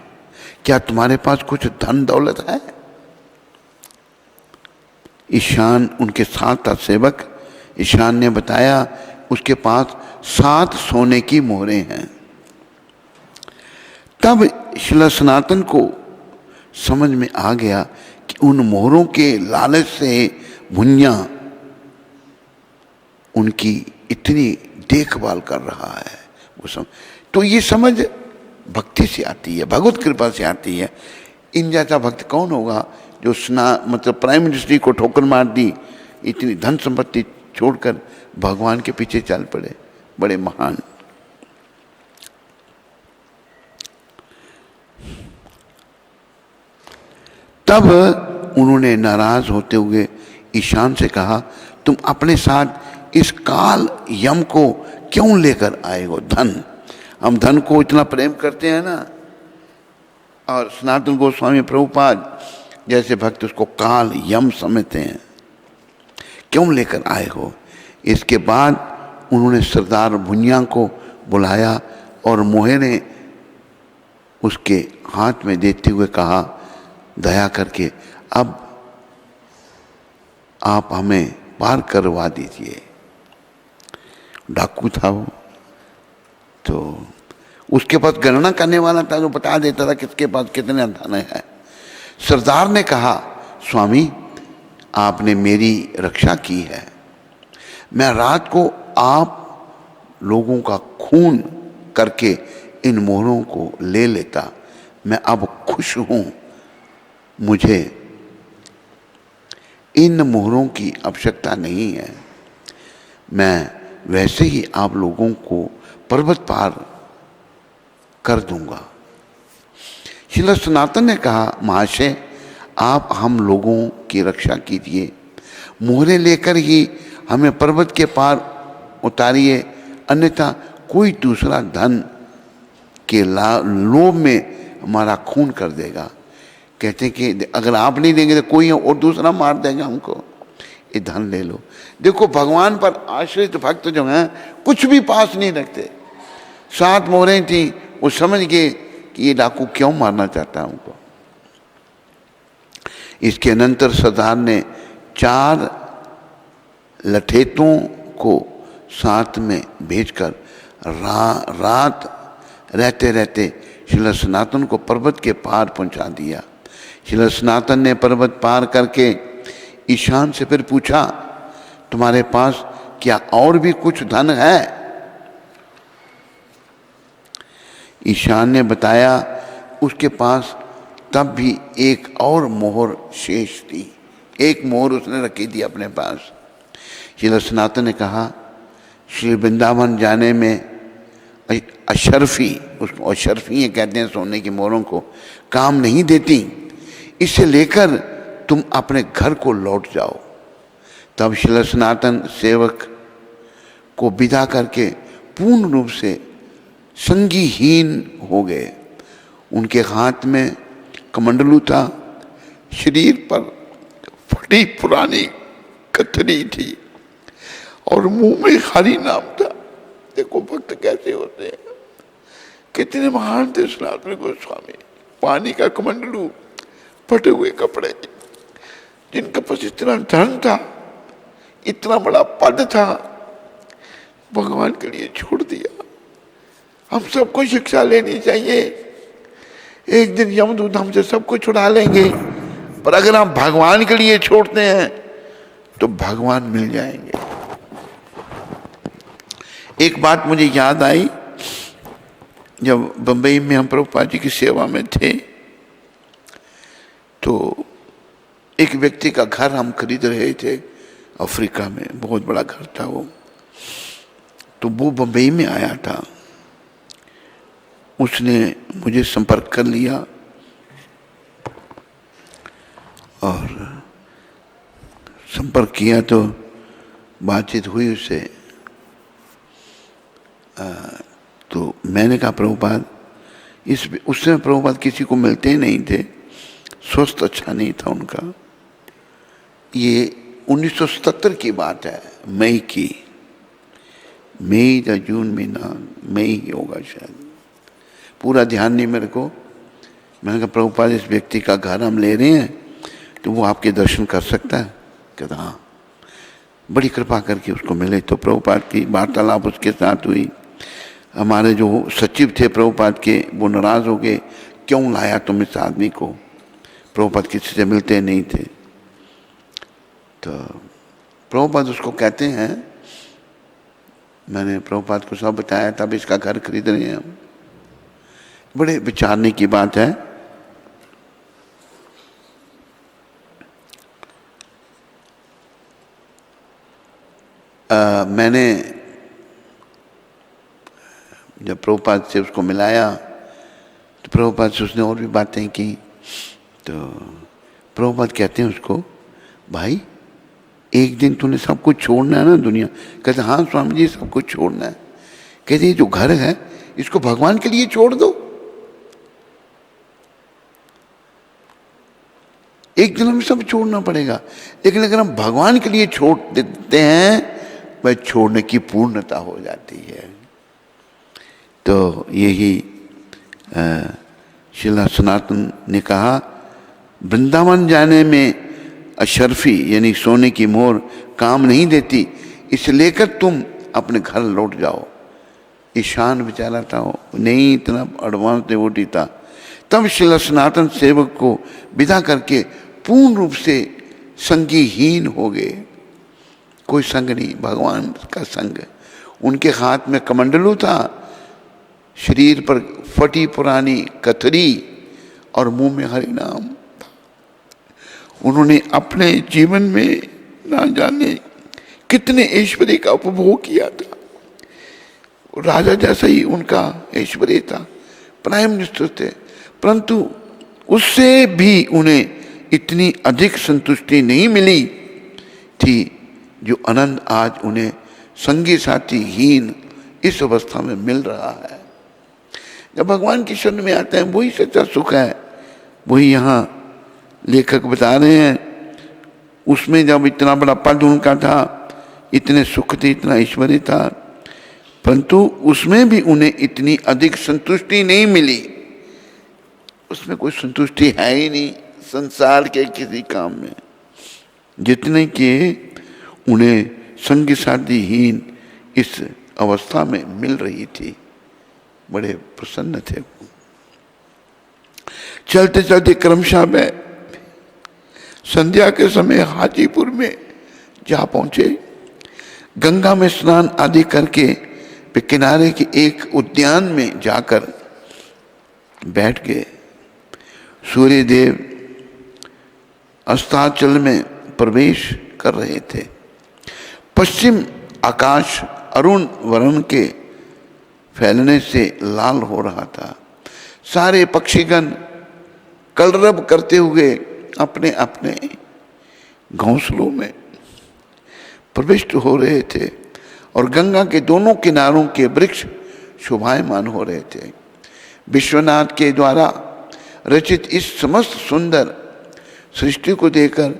क्या तुम्हारे पास कुछ धन दौलत है। ईशान उनके साथ था सेवक। ईशान ने बताया उसके पास 7 सोने की मोहरें हैं। तब श्रील सनातन को समझ में आ गया कि उन मोहरों के लालच से मुनिया उनकी इतनी देखभाल कर रहा है। तो ये समझ भक्ति से आती है, भगवत कृपा से आती है। इन जैसा भक्त कौन होगा जो मतलब प्राइम मिनिस्ट्री को ठोकर मार दी, इतनी धन संपत्ति छोड़कर भगवान के पीछे चल पड़े। बड़े महान। तब उन्होंने नाराज होते हुए ईशान से कहा, तुम अपने साथ इस काल यम को क्यों लेकर आए हो। धन, हम धन को इतना प्रेम करते हैं ना, और सनातन गोस्वामी प्रभुपाद जैसे भक्त उसको काल यम समझते हैं। क्यों लेकर आए हो। इसके बाद उन्होंने सरदार मुनिया को बुलाया और मोहरे उसके हाथ में देते हुए कहा, दया करके अब आप हमें पार करवा दीजिए। डाकू था वो, तो उसके पास गणना करने वाला था जो बता देता था किसके पास कितने धन है। सरदार ने कहा, स्वामी आपने मेरी रक्षा की है। मैं रात को आप लोगों का खून करके इन मोहरों को ले लेता। मैं अब खुश हूँ, मुझे इन मोहरों की आवश्यकता नहीं है। मैं वैसे ही आप लोगों को पर्वत पार कर दूंगा। श्रील सनातन ने कहा, महाशय आप हम लोगों की रक्षा कीजिए, मोहरे लेकर ही हमें पर्वत के पार उतारिए, अन्यथा कोई दूसरा धन के लोभ में हमारा खून कर देगा। कहते कि अगर आप नहीं देंगे तो कोई और दूसरा मार देगा हमको, ये धन ले लो। देखो, भगवान पर आश्रित भक्त जो हैं कुछ भी पास नहीं रखते। 7 मोहरें थी, वो समझ गए कि ये डाकू क्यों मारना चाहता है हमको। इसके अनंतर सरदार ने 4 लठेतों को साथ में भेजकर रात रहते रहते श्रील सनातन को पर्वत के पार पहुंचा दिया। श्रील सनातन ने पर्वत पार करके ईशान से फिर पूछा, तुम्हारे पास क्या और भी कुछ धन है। ईशान ने बताया उसके पास तब भी एक और मोहर शेष थी। एक मोहर उसने रखी थी अपने पास। श्रील सनातन ने कहा श्री वृंदावन जाने में अशर्फी, उसको अशर्फी कहते हैं सोने की मोहरों को, काम नहीं देती, इसे लेकर तुम अपने घर को लौट जाओ। तब श्रील सनातन सेवक को विदा करके पूर्ण रूप से संगीहीन हो गए। उनके हाथ में कमंडलू था, शरीर पर फटी पुरानी कतरी थी और मुंह में हरि नाम था। देखो भक्त कैसे होते हैं, कितने महान थे सनातन गोस्वामी। पानी का कमंडलू, फटे हुए कपड़े, जिनका पास इतना धन था, इतना बड़ा पद था, भगवान के लिए छोड़ दिया। हम सबको शिक्षा लेनी चाहिए। एक दिन यमदूत हमसे सबको छुड़ा लेंगे, पर अगर हम भगवान के लिए छोड़ते हैं तो भगवान मिल जाएंगे। एक बात मुझे याद आई, जब बंबई में हम प्रभुपाद जी की सेवा में थे तो एक व्यक्ति का घर हम खरीद रहे थे अफ्रीका में, बहुत बड़ा घर था वो। तो वो बंबई में आया था, उसने मुझे संपर्क कर लिया और संपर्क किया तो बातचीत हुई उससे। तो मैंने कहा प्रभुपाद, उस समय प्रभुपाद किसी को मिलते ही नहीं थे, स्वस्थ अच्छा नहीं था उनका। ये 1977 की बात है, मई की, मई या जून महीना, मई ही होगा शायद, पूरा ध्यान नहीं मेरे को। मैंने कहा प्रभुपाद इस व्यक्ति का घर हम ले रहे हैं, तो वो आपके दर्शन कर सकता है? कहता हाँ। बड़ी कृपा करके उसको मिले। तो प्रभुपाद की वार्तालाप उसके साथ हुई। हमारे जो सचिव थे प्रभुपाद के, वो नाराज हो गए, क्यों लाया तुम इस आदमी को? प्रभुपाद किसी से मिलते नहीं थे। तो प्रभुपाद उसको कहते हैं, मैंने प्रभुपाद को सब बताया, तब इसका घर खरीद रहे हैं हम। बड़े विचारने की बात है। मैंने जब प्रभुपाद से उसको मिलाया तो प्रभुपाद से उसने और भी बातें की। तो प्रभुपाद कहते हैं उसको, भाई एक दिन तूने सब कुछ छोड़ना है ना दुनिया। कहते हाँ स्वामी जी सब कुछ छोड़ना है। कहते ये जो घर है इसको भगवान के लिए छोड़ दो, एक दिन हमें सब छोड़ना पड़ेगा। लेकिन अगर हम भगवान के लिए छोड़ देते हैं, वह छोड़ने की पूर्णता हो जाती है। तो यही श्रील सनातन ने कहा, वृंदावन जाने में अशर्फी यानी सोने की मोहर काम नहीं देती, इसे लेकर तुम अपने घर लौट जाओ। ईशान बेचारा था, नहीं इतना एडवांस डिवोटी था। तब श्रील सनातन सेवक को विदा करके पूर्ण रूप से संगीहीन हो गए। कोई संग नहीं, भगवान का संग। उनके हाथ में कमंडलू था, शरीर पर फटी पुरानी कतरी और मुंह में हरि नाम था। उन्होंने अपने जीवन में ना जाने कितने ऐश्वर्य का उपभोग किया था। राजा जैसा ही उनका ऐश्वर्य था, प्राइम मिनिस्टर थे, परंतु उससे भी उन्हें इतनी अधिक संतुष्टि नहीं मिली थी जो आनंद आज उन्हें संगी साथी हीन इस अवस्था में मिल रहा है। जब भगवान की शरण में आते हैं वही सच्चा सुख है। वही यहाँ लेखक बता रहे हैं, उसमें जब इतना बड़ा पद उनका था, इतने सुख थे, इतना ऐश्वर्य था, परंतु उसमें भी उन्हें इतनी अधिक संतुष्टि नहीं मिली। उसमें कोई संतुष्टि है ही नहीं संसार के किसी काम में, जितने के उन्हें संगी साथीहीन इस अवस्था में मिल रही थी। बड़े प्रसन्न थे। चलते चलते क्रमशः वे संध्या के समय हाजीपुर में जा पहुंचे। गंगा में स्नान आदि करके वे किनारे के एक उद्यान में जाकर बैठ गए। सूर्यदेव अस्ताचल में प्रवेश कर रहे थे। पश्चिम आकाश अरुण वर्ण के फैलने से लाल हो रहा था। सारे पक्षीगण कलरव करते हुए अपने अपने घोंसलों में प्रविष्ट हो रहे थे और गंगा के दोनों किनारों के वृक्ष शोभायमान हो रहे थे। विश्वनाथ के द्वारा रचित इस समस्त सुंदर सृष्टि को देखकर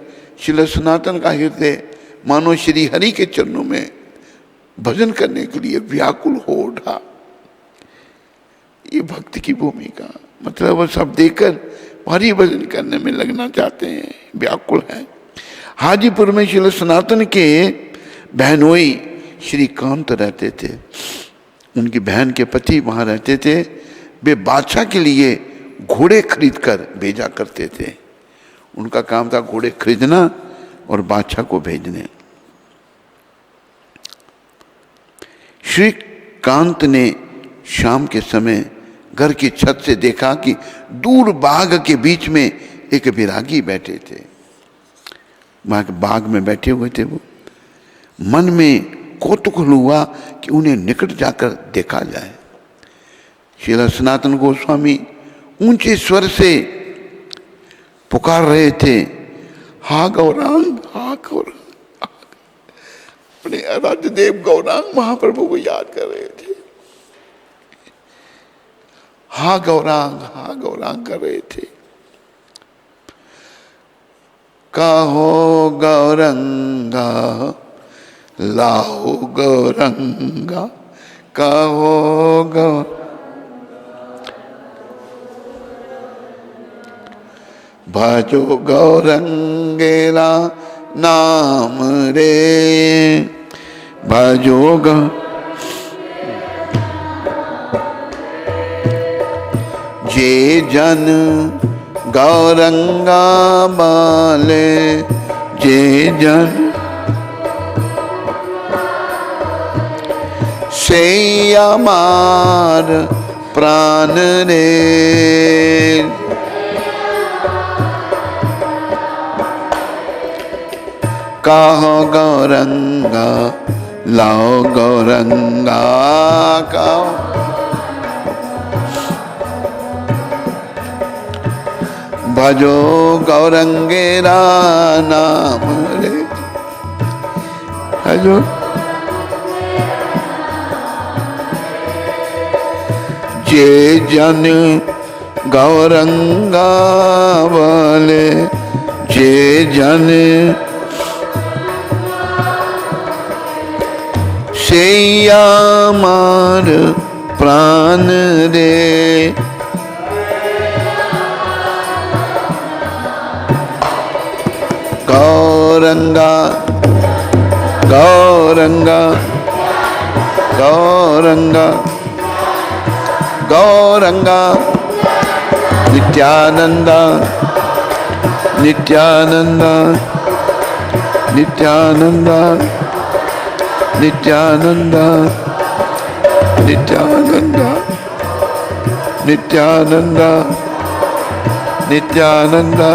श्री सनातन का हृदय मानो श्री हरि के चरणों में भजन करने के लिए व्याकुल हो उठा। ये भक्ति की भूमिका, मतलब वो सब देखकर भारी भजन करने में लगना चाहते हैं, व्याकुल है। हाजीपुर में श्री सनातन के बहनोई श्रीकांत रहते थे। उनकी बहन के पति वहाँ रहते थे। वे बादशाह के लिए घोड़े खरीद कर भेजा करते थे। उनका काम था घोड़े खरीदना और बादशाह को भेजने। श्रीकांत ने शाम के समय घर की छत से देखा कि दूर बाग के बीच में एक विरागी बैठे थे। वहां के बाग में बैठे हुए थे वो। मन में कौतूहल हुआ कि उन्हें निकट जाकर देखा जाए। श्री सनातन गोस्वामी ऊंचे स्वर से पुकार रहे थे, हा गौरांग, हा गौरांग। अपने आराध्य देव गौरांग महाप्रभु को याद कर रहे थे। हा गौरांग कर रहे थे। कहो गौरंगा लाओ गौरंगा, कहो गौर भजो गौरंगेरा नाम रे, भजो जे जन गौरंगा बाले, जे जन से अमार प्राण रे। कहो गौरंगा लाओ गौरंगा, कहो भजो गौरंगेरा नाम रे, भजो जे जन गौरंगा वाले, जे जन से अमार प्राण रे। गौरंगा गौरंगा गौरंगा गौरंगा, नित्यानंदा नित्यानंदा नित्यानंदा नित्यानंदा नित्यानंदा नित्यानंदा नित्यानंदा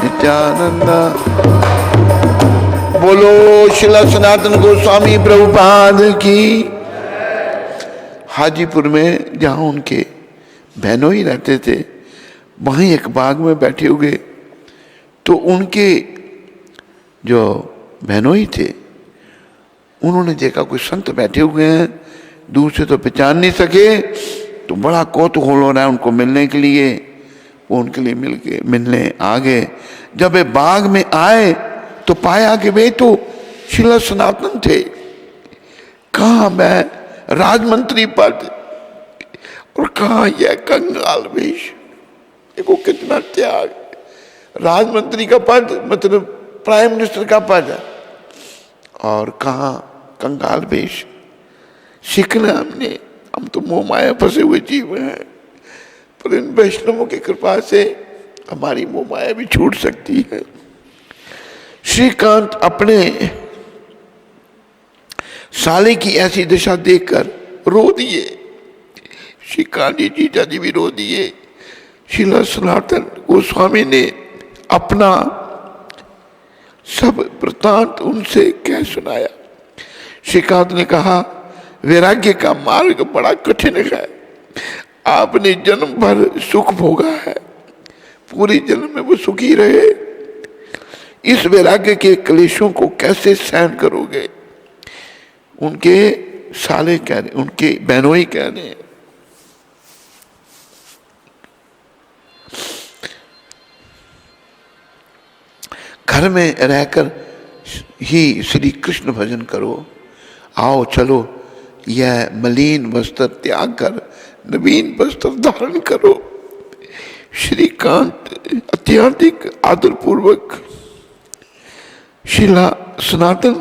नित्यानंदा। बोलो श्रील सनातन गोस्वामी प्रभुपाद की। हाजीपुर में जहाँ उनके बहनोई रहते थे, वहीं एक बाग में बैठे हुए, तो उनके जो बहनोई थे उन्होंने देखा कोई संत बैठे हुए हैं। दूर से तो पहचान नहीं सके, तो बड़ा कौतूहल हो रहा है उनको मिलने के लिए। वो उनके लिए मिलने आ गए। जब वे बाग में आए तो पाया कि वे तो श्रील सनातन थे। कहा मैं राजमंत्री पद और कहा यह कंगाल वेश। देखो कितना त्याग। राजमंत्री का पद मतलब प्राइम मिनिस्टर का पद, और कहा कंगाल वेश। सीखना हमने, हम तो मोह माया फंसे हुए जीव हैं, पर इन वैष्णवों की कृपा से हमारी मोह माया भी छूट सकती है। श्रीकांत अपने साले की ऐसी दशा देखकर रो दिए। श्रीकांत जी जीजा जी भी रो दिए। श्रील सनातन गोस्वामी ने अपना सब वृत्तांत उनसे कह सुनाया। श्रीकांत ने कहा, वैराग्य का मार्ग बड़ा कठिन है। आपने जन्म भर सुख भोगा है, पूरे जन्म में वो सुखी रहे, इस वैराग्य के क्लेशों को कैसे सहन करोगे? उनके साले कह रहे, उनके बहनोई कह रहे हैं, घर में रहकर ही श्री कृष्ण भजन करो। आओ चलो, यह मलिन वस्त्र त्याग कर नवीन वस्त्र धारण करो। श्रीकांत अत्यधिक आदर पूर्वक शिला सनातन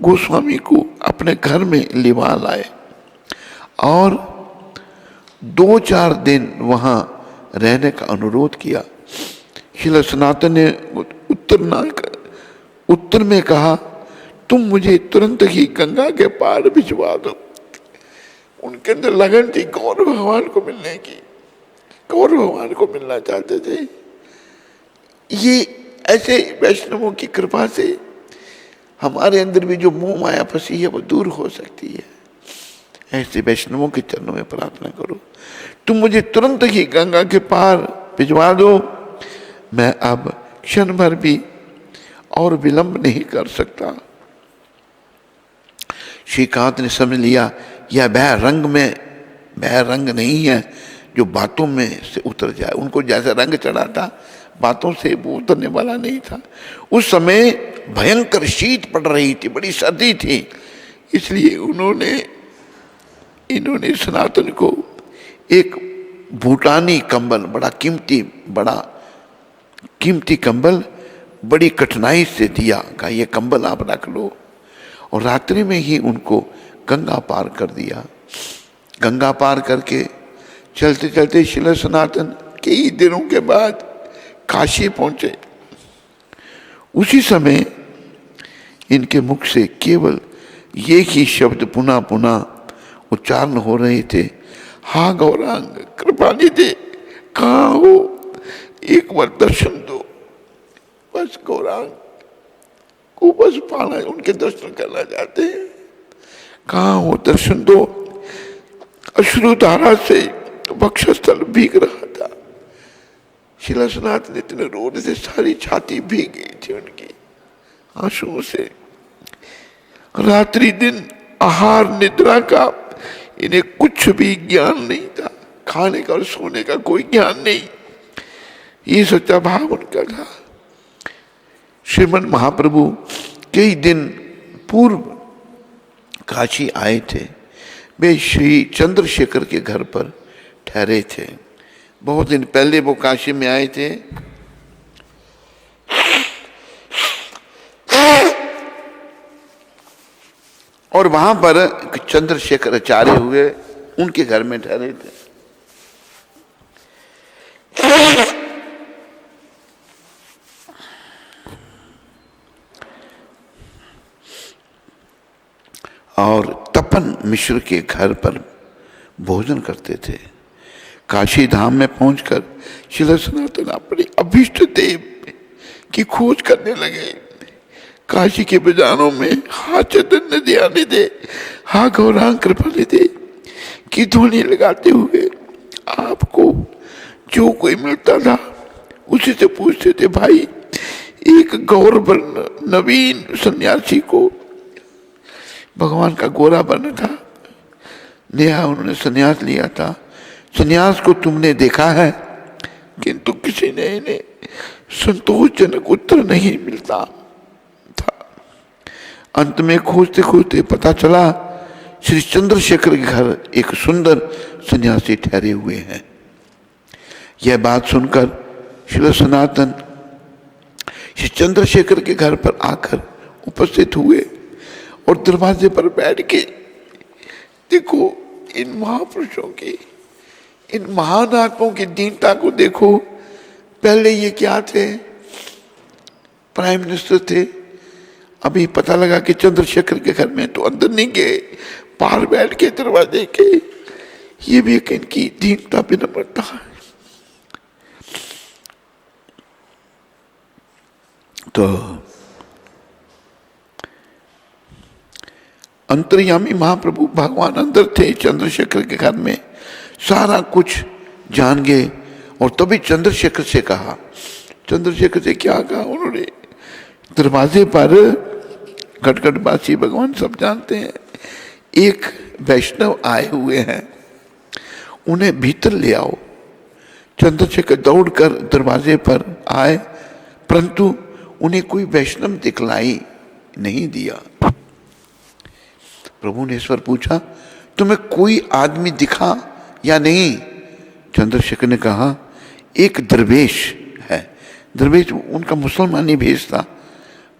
गोस्वामी को अपने घर में लिवा लाए और 2-4 दिन वहां रहने का अनुरोध किया। शिला सनातन ने उत्तर में कहा, तुम मुझे तुरंत ही गंगा के पार भिजवा दो। उनके अंदर लगन थी गौर भगवान को मिलने की, गौर भगवान को मिलना चाहते थे। ये ऐसे वैष्णवों की कृपा से हमारे अंदर भी जो मोह माया फंसी है वो दूर हो सकती है। ऐसे वैष्णवों के चरणों में प्रार्थना करो, तुम मुझे तुरंत ही गंगा के पार भिजवा दो, मैं अब क्षण भर भी और विलंब नहीं कर सकता। श्रीकांत ने समझ लिया यह वह रंग नहीं है जो बातों में से उतर जाए। उनको जैसे रंग चढ़ा था, बातों से वो उतरने वाला नहीं था। उस समय भयंकर शीत पड़ रही थी, बड़ी सर्दी थी, इसलिए इन्होंने सनातन को एक भूटानी कंबल, बड़ा कीमती कंबल बड़ी कठिनाई से दिया। कहा ये कंबल आप रख लो, और रात्रि में ही उनको गंगा पार कर दिया। गंगा पार करके चलते चलते शिला सनातन कई दिनों के बाद काशी पहुंचे। उसी समय इनके मुख से केवल ये ही शब्द पुनः पुनः उच्चारण हो रहे थे, हा गौरांग कृपानिधि कहाँ हो, एक बार दर्शन दो। बस गौरांग को बस पाना, उनके दर्शन करना चाहते हैं, कहाँ हो दर्शन दो। अश्रुधारा से वक्षस्थल भीग रहा था। शिला सनातन इतने रो रहे थे, सारी छाती भीग गई थी उनकी आंसुओं से। रात्रि दिन आहार निद्रा का इन्हें कुछ भी ज्ञान नहीं था, खाने का और सोने का कोई ज्ञान नहीं। ये सच्चा भाव उनका था। श्रीमन महाप्रभु कई दिन पूर्व काशी आए थे। वे श्री चंद्रशेखर के घर पर ठहरे थे। बहुत दिन पहले वो काशी में आए थे। और वहां पर चंद्रशेखर आचार्य हुए, उनके घर में ठहरे थे। और तपन मिश्र के घर पर भोजन करते थे। काशी धाम में पहुंचकर शिला सनातन अपने अभीष्ट देव की खोज करने लगे। काशी के बाजारों में हा चैतन्य दयानिधि, हा गौरांग कृपानिधि की ध्वनि लगाते हुए आपको जो कोई मिलता था उसी से पूछते थे, भाई एक गौर वर्ण नवीन सन्यासी को, भगवान का गोरा वर्ण था, नया उन्होंने सन्यास लिया था, सन्यास को तुमने देखा है? किंतु किसी ने इन्हें संतोषजनक उत्तर नहीं मिलता था। अंत में खोजते खोजते पता चला श्री चंद्रशेखर के घर एक सुंदर सन्यासी ठहरे हुए हैं। यह बात सुनकर शिला सनातन श्री चंद्रशेखर के घर पर आकर उपस्थित हुए और दरवाजे पर बैठ के, देखो इन महापुरुषों की, इन महान आत्माओं की दीनता को देखो। पहले ये क्या थे? प्राइम मिनिस्टर थे। अभी पता लगा कि चंद्रशेखर के घर में, तो अंदर नहीं गए, बाहर बैठ के दरवाजे के। ये भी एक इनकी दीनता विनम्रता है। तो अंतर्यामी महाप्रभु भगवान अंदर थे चंद्रशेखर के घर में, सारा कुछ जान गए। और तभी चंद्रशेखर से कहा, चंद्रशेखर से क्या कहा उन्होंने, दरवाजे पर घटघटवासी भगवान सब जानते हैं, एक वैष्णव आए हुए हैं, उन्हें भीतर ले आओ। चंद्रशेखर दौड़कर दरवाजे पर आए, परंतु उन्हें कोई वैष्णव दिखलाई नहीं दिया। प्रभु ने इस पर पूछा, तुम्हें कोई आदमी दिखा या नहीं? चंद्रशेखर ने कहा, एक दरवेश है। दरवेश उनका मुसलमानी भेष था।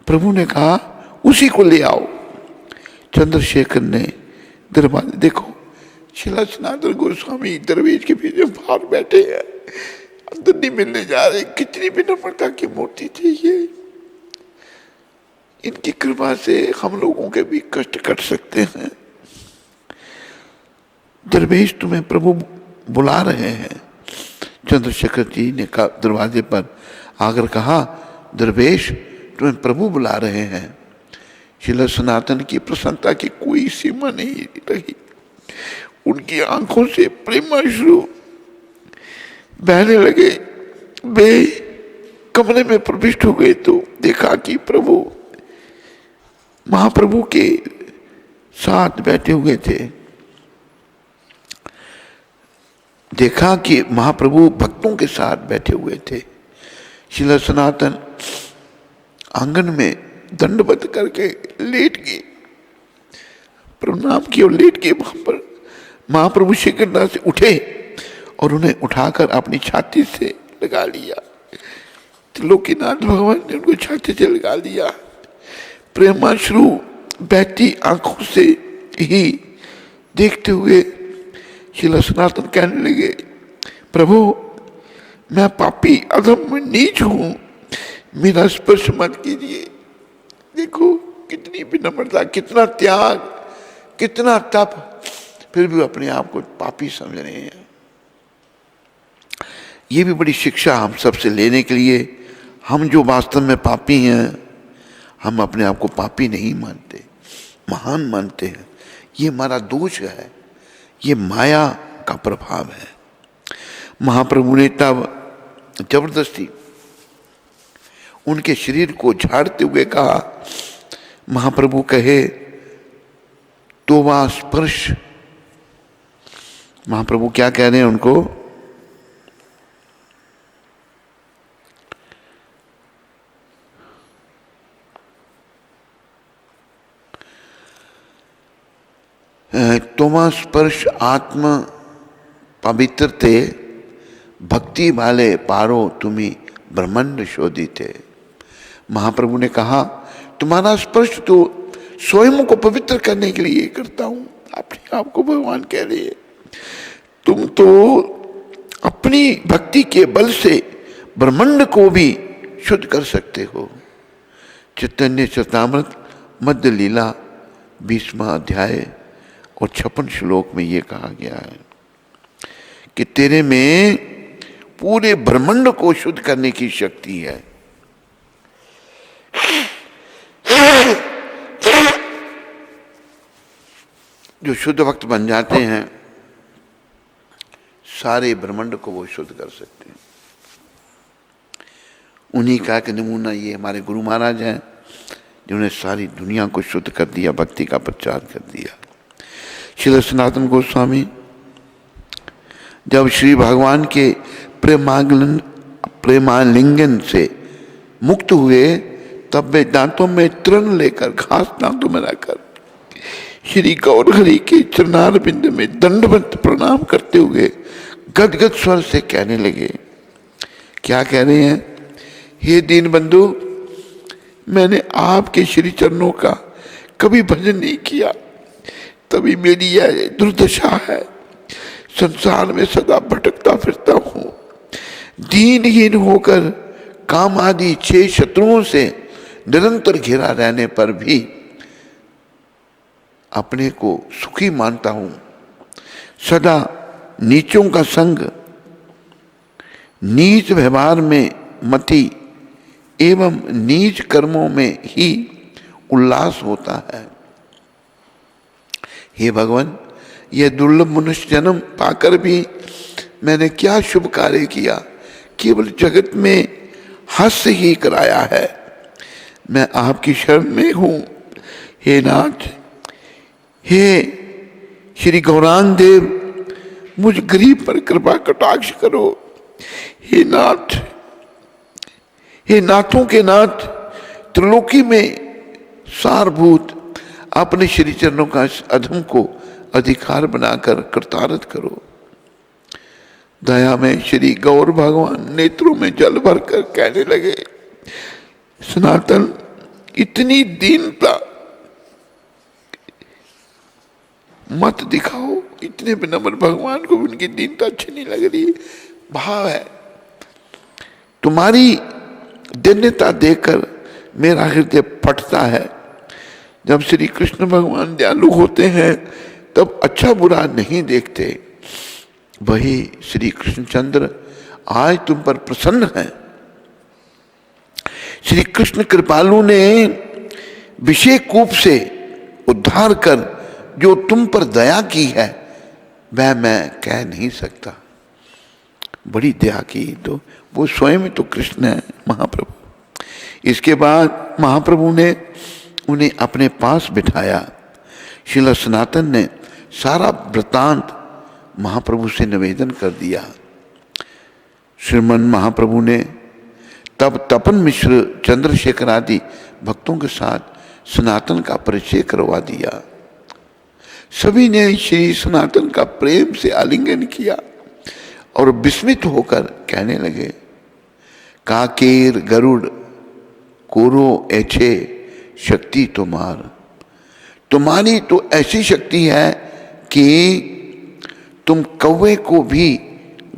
प्रभु ने कहा, उसी को ले आओ। चंद्रशेखर ने दरवाजे, देखो शिला सनातन गोस्वामी दरवेश के पीछे बाहर बैठे हैं, अंदर नहीं मिलने जा रहे। कितनी विनम्रता की मूर्ति थी ये। इनकी कृपा से हम लोगों के भी कष्ट कट सकते हैं। दरवेश तुम्हें प्रभु बुला रहे हैं। चंद्रशेखर जी ने कहा, दरवाजे पर आकर कहा, दरवेश तुम्हें प्रभु बुला रहे हैं। शिला सनातन की प्रसन्नता की कोई सीमा नहीं रही। उनकी आंखों से प्रेमाश्रु बहने लगे। वे कमरे में प्रविष्ट हो गए तो देखा कि प्रभु महाप्रभु के साथ बैठे हुए थे। देखा कि महाप्रभु भक्तों के साथ बैठे हुए थे। शिला सनातन आंगन में दंडवत करके लेट गए, प्रणाम किया और लेट गए। वहां पर महाप्रभु शीघ्रता से उठे और उन्हें उठाकर अपनी छाती से लगा लिया। त्रिलोकीनाथ भगवान ने उनको छाती से लगा लिया। प्रेमाश्रु बहती आंखों से ही देखते हुए शिला सनातन कहने लगे, प्रभु मैं पापी अधम नीच हूं, मेरा स्पर्श मत कीजिए। देखो कितनी विनम्रता, कितना त्याग, कितना तप, फिर भी अपने आप को पापी समझ रहे हैं। ये भी बड़ी शिक्षा हम सबसे लेने के लिए। हम जो वास्तव में पापी हैं, हम अपने आप को पापी नहीं मानते, महान मानते हैं। ये हमारा दोष है, ये माया का प्रभाव है। महाप्रभु ने तब जबरदस्ती उनके शरीर को झाड़ते हुए कहा, महाप्रभु कहे तो वह स्पर्श। महाप्रभु क्या कह रहे हैं उनको, तुम स्पर्श आत्म पवित्र थे, भक्ति वाले पारो तुम्ही ब्रह्मांड शोधिते। महाप्रभु ने कहा, तुम्हारा स्पर्श तो स्वयं को पवित्र करने के लिए करता हूं। अपने आप को भगवान कह रहे हैं, तुम तो अपनी भक्ति के बल से ब्रह्मांड को भी शुद्ध कर सकते हो। चैतन्य चरितामृत मध्य लीला 20वां अध्याय और 56 श्लोक में ये कहा गया है कि तेरे में पूरे ब्रह्मांड को शुद्ध करने की शक्ति है। जो शुद्ध भक्त बन जाते हैं, सारे ब्रह्मांड को वो शुद्ध कर सकते हैं। उन्हीं का एक नमूना ये हमारे गुरु महाराज हैं, जिन्होंने सारी दुनिया को शुद्ध कर दिया, भक्ति का प्रचार कर दिया। श्री सनातन गोस्वामी जब श्री भगवान के प्रेमालिंगन से मुक्त हुए, तब वे दांतों में तृण लेकर, घास दांतों में रखकर श्री गौर हरि के चरणारविंद में दंडवत प्रणाम करते हुए गदगद स्वर से कहने लगे। क्या कह रहे हैं, हे दीन बंधु, मैंने आपके श्री चरणों का कभी भजन नहीं किया, तभी मेरी यह दुर्दशा है। संसार में सदा भटकता फिरता हूं, दीनहीन होकर काम आदि 6 शत्रुओं से निरंतर घिरा रहने पर भी अपने को सुखी मानता हूं। सदा नीचों का संग, नीच व्यवहार में मति एवं नीच कर्मों में ही उल्लास होता है। हे भगवान, यह दुर्लभ मनुष्य जन्म पाकर भी मैंने क्या शुभ कार्य किया, केवल जगत में हास्य ही कराया है। मैं आपकी शरण में हूं। हे नाथ, हे श्री गौरांग देव, मुझ गरीब पर कृपा कटाक्ष करो। हे नाथ, हे नाथों के नाथ, त्रिलोकी में सारभूत अपने श्री चरणों का अधम को अधिकार बनाकर कृतार्थ करो। दया में श्री गौर भगवान नेत्रों में जल भरकर कहने लगे, सनातन, इतनी दीनता मत दिखाओ। इतने विनम्र भगवान को उनकी दीनता अच्छी नहीं लग रही। भाव है, तुम्हारी दीनता देखकर मेरा हृदय फटता है। जब श्री कृष्ण भगवान दयालु होते हैं तब अच्छा बुरा नहीं देखते। वही श्री कृष्णचंद्र आज तुम पर प्रसन्न है। श्री कृष्ण कृपालु ने विषय कूप से उद्धार कर जो तुम पर दया की है वह मैं कह नहीं सकता। बड़ी दया की, तो वो स्वयं तो कृष्ण है, महाप्रभु। इसके बाद महाप्रभु ने उन्हें अपने पास बिठाया। श्रील सनातन ने सारा वृतांत महाप्रभु से निवेदन कर दिया। श्रीमन महाप्रभु ने तब तपन मिश्र, चंद्रशेखर आदि भक्तों के साथ सनातन का परिचय करवा दिया। सभी ने श्री सनातन का प्रेम से आलिंगन किया और विस्मित होकर कहने लगे, काकेर गरुड़ कोरो ऐछे शक्ति तुम्हारी तो ऐसी शक्ति है कि तुम कौवे को भी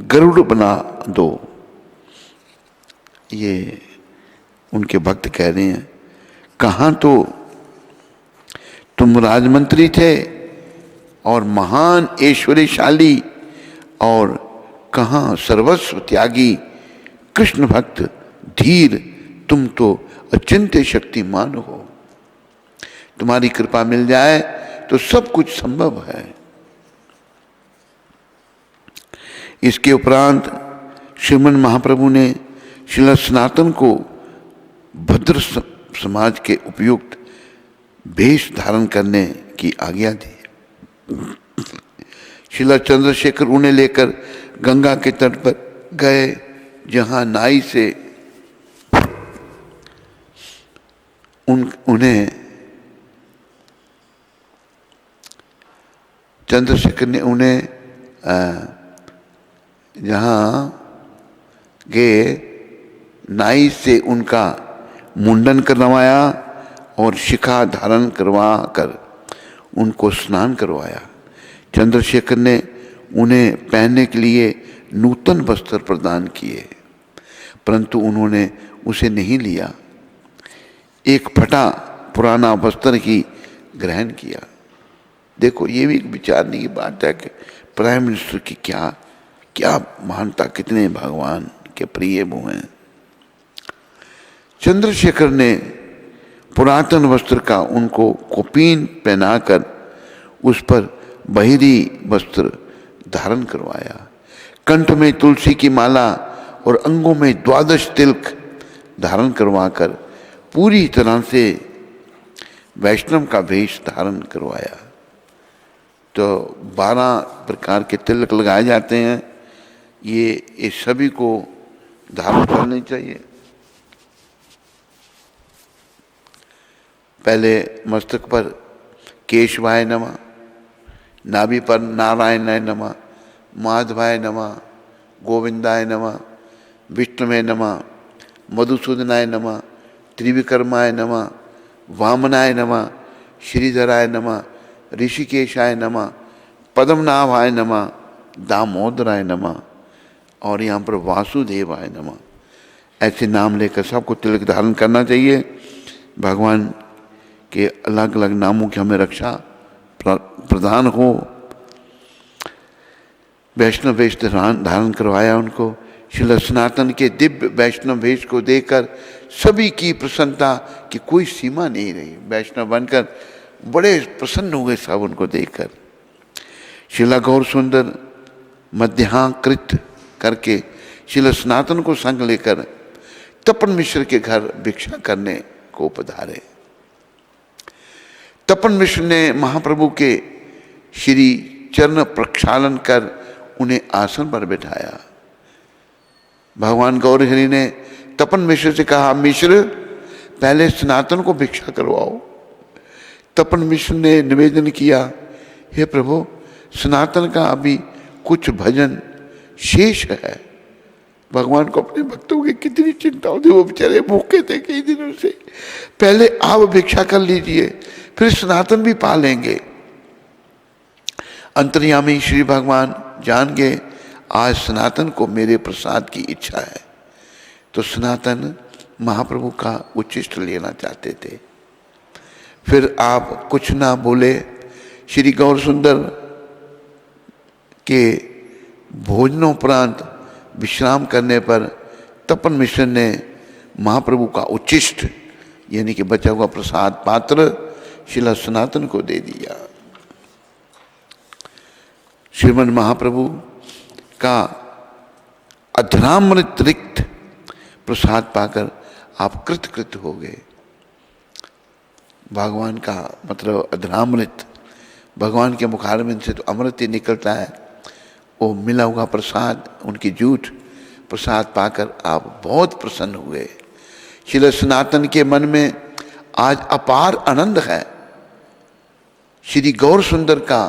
गरुड़ बना दो। ये उनके भक्त कह रहे हैं, कहाँ तो तुम राजमंत्री थे और महान ऐश्वर्यशाली, और कहाँ सर्वस्व त्यागी कृष्ण भक्त धीर, तुम तो अचिंत्य शक्तिमान हो। तुम्हारी कृपा मिल जाए तो सब कुछ संभव है। इसके उपरांत श्रीमन महाप्रभु ने श्रील सनातन को भद्र समाज के उपयुक्त वेश धारण करने की आज्ञा दी। श्रील चंद्रशेखर उन्हें लेकर गंगा के तट पर गए, जहां नाई से उन्हें चंद्रशेखर ने उन्हें जहाँ गए नाई से उनका मुंडन करवाया और शिखा धारण करवा कर उनको स्नान करवाया। चंद्रशेखर ने उन्हें पहनने के लिए नूतन वस्त्र प्रदान किए, परंतु उन्होंने उसे नहीं लिया। एक फटा पुराना वस्त्र ही ग्रहण किया। देखो, ये भी एक विचारने की बात है कि प्राइम मिनिस्टर की क्या महानता, कितने भगवान के प्रिय वो हैं। चंद्रशेखर ने पुरातन वस्त्र का उनको कौपीन पहनाकर उस पर बहिरी वस्त्र धारण करवाया। कंठ में तुलसी की माला और अंगों में 12 तिलक धारण करवाकर पूरी तरह से वैष्णव का वेश धारण करवाया। तो 12 प्रकार के तिलक लगाए जाते हैं, ये सभी को धारण करने चाहिए। पहले मस्तक पर केशवाय नमः, नाभि पर नारायणाय नमः, माधवाय नमः, गोविंदाय नमः, विष्णुवे नमः, मधुसूदनाय नमः, त्रिविक्रमाय नमः, वामनाय नमः, श्रीधराय नमः, ऋषिकेशाय नमः, पद्मनाभाय नमः, दामोदराय नमः, और यहाँ पर वासुदेवाय नमः। ऐसे नाम लेकर सबको तिलक धारण करना चाहिए। भगवान के अलग अलग नामों की हमें रक्षा प्रदान हो। वैष्णव वेश धारण करवाया उनको। श्रील सनातन के दिव्य वैष्णव वेश को देखकर सभी की प्रसन्नता की कोई सीमा नहीं रही। वैष्णव बनकर बड़े प्रसन्न हुए सब उनको देखकर। श्रील गौर सुंदर मध्याकृत करके श्रील सनातन को संग लेकर तपन मिश्र के घर भिक्षा करने को पधारे। तपन मिश्र ने महाप्रभु के श्री चरण प्रक्षालन कर उन्हें आसन पर बिठाया। भगवान गौरहरि ने तपन मिश्र से कहा, मिश्र पहले सनातन को भिक्षा करवाओ। तपन मिश्र ने निवेदन किया, हे प्रभु सनातन का अभी कुछ भजन शेष है। भगवान को अपने भक्तों की कितनी चिंता होती, वो बेचारे भूखे थे कई दिनों से। पहले आप भिक्षा कर लीजिए, फिर सनातन भी पा लेंगे। अंतर्यामी श्री भगवान जान गए आज सनातन को मेरे प्रसाद की इच्छा है, तो सनातन महाप्रभु का उच्छिष्ट लेना चाहते थे। फिर आप कुछ ना बोले। श्री गौर सुंदर के भोजनोपरांत विश्राम करने पर तपन मिश्र ने महाप्रभु का उच्छिष्ट यानी कि बचा हुआ प्रसाद पात्र श्रील सनातन को दे दिया। श्रीमद् महाप्रभु का अधरामृत रिक्त प्रसाद पाकर आप कृतकृत हो गए। भगवान का मतलब अधरामृत, भगवान के मुखारबिंद से तो अमृत ही निकलता है। वो मिला हुआ प्रसाद, उनकी जूठ प्रसाद पाकर आप बहुत प्रसन्न हुए। श्रील सनातन के मन में आज अपार आनंद है। श्री गौर सुंदर का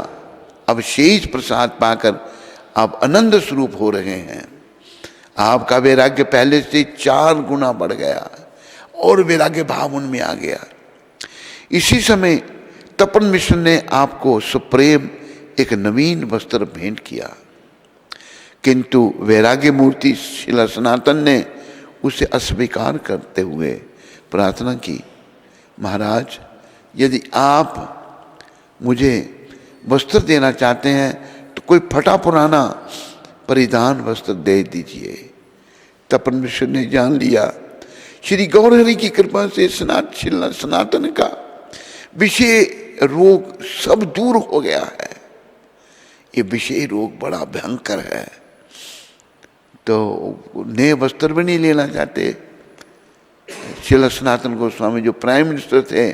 अवशेष प्रसाद पाकर आप आनंद स्वरूप हो रहे हैं। आपका वैराग्य पहले से 4 गुना बढ़ गया और वैराग्य भाव उनमें आ गया। इसी समय तपन मिश्र ने आपको सुप्रेम एक नवीन वस्त्र भेंट किया, किंतु वैराग्य मूर्ति श्रील सनातन ने उसे अस्वीकार करते हुए प्रार्थना की, महाराज यदि आप मुझे वस्त्र देना चाहते हैं तो कोई फटा पुराना परिधान वस्त्र दे दीजिए। तपन मिश्र ने जान लिया श्री गौरहरि की कृपा से सनातन का विषय रोग सब दूर हो गया है। ये विषय रोग बड़ा भयंकर है, तो नए वस्त्र भी नहीं लेना चाहते। श्रील सनातन गोस्वामी जो प्राइम मिनिस्टर थे,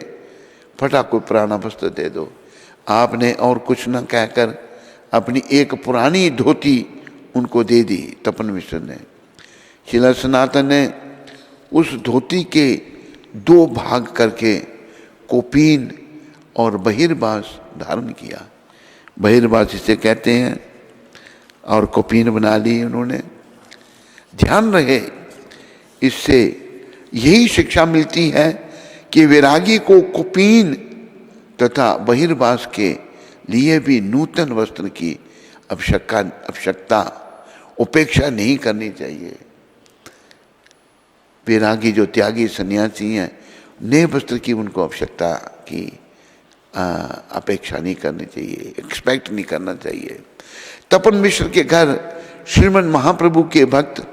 फटा कोई पुराना वस्त्र दे दो। आपने और कुछ न कहकर अपनी एक पुरानी धोती उनको दे दी तपन मिश्र ने। श्रील सनातन ने उस धोती के 2 भाग करके कोपीन और बहिर्बास धारण किया। बहिर्बास इसे कहते हैं, और कोपीन बना ली उन्होंने। ध्यान रहे, इससे यही शिक्षा मिलती है कि वैरागी को कोपीन तथा बहिर्बास के लिए भी नूतन वस्त्र की आवश्यकता उपेक्षा नहीं करनी चाहिए। वैरागी जो त्यागी सन्यासी हैं, नए वस्त्र की उनको आवश्यकता की अपेक्षा नहीं करनी चाहिए, एक्सपेक्ट नहीं करना चाहिए। तपन मिश्र के घर श्रीमद् महाप्रभु के भक्त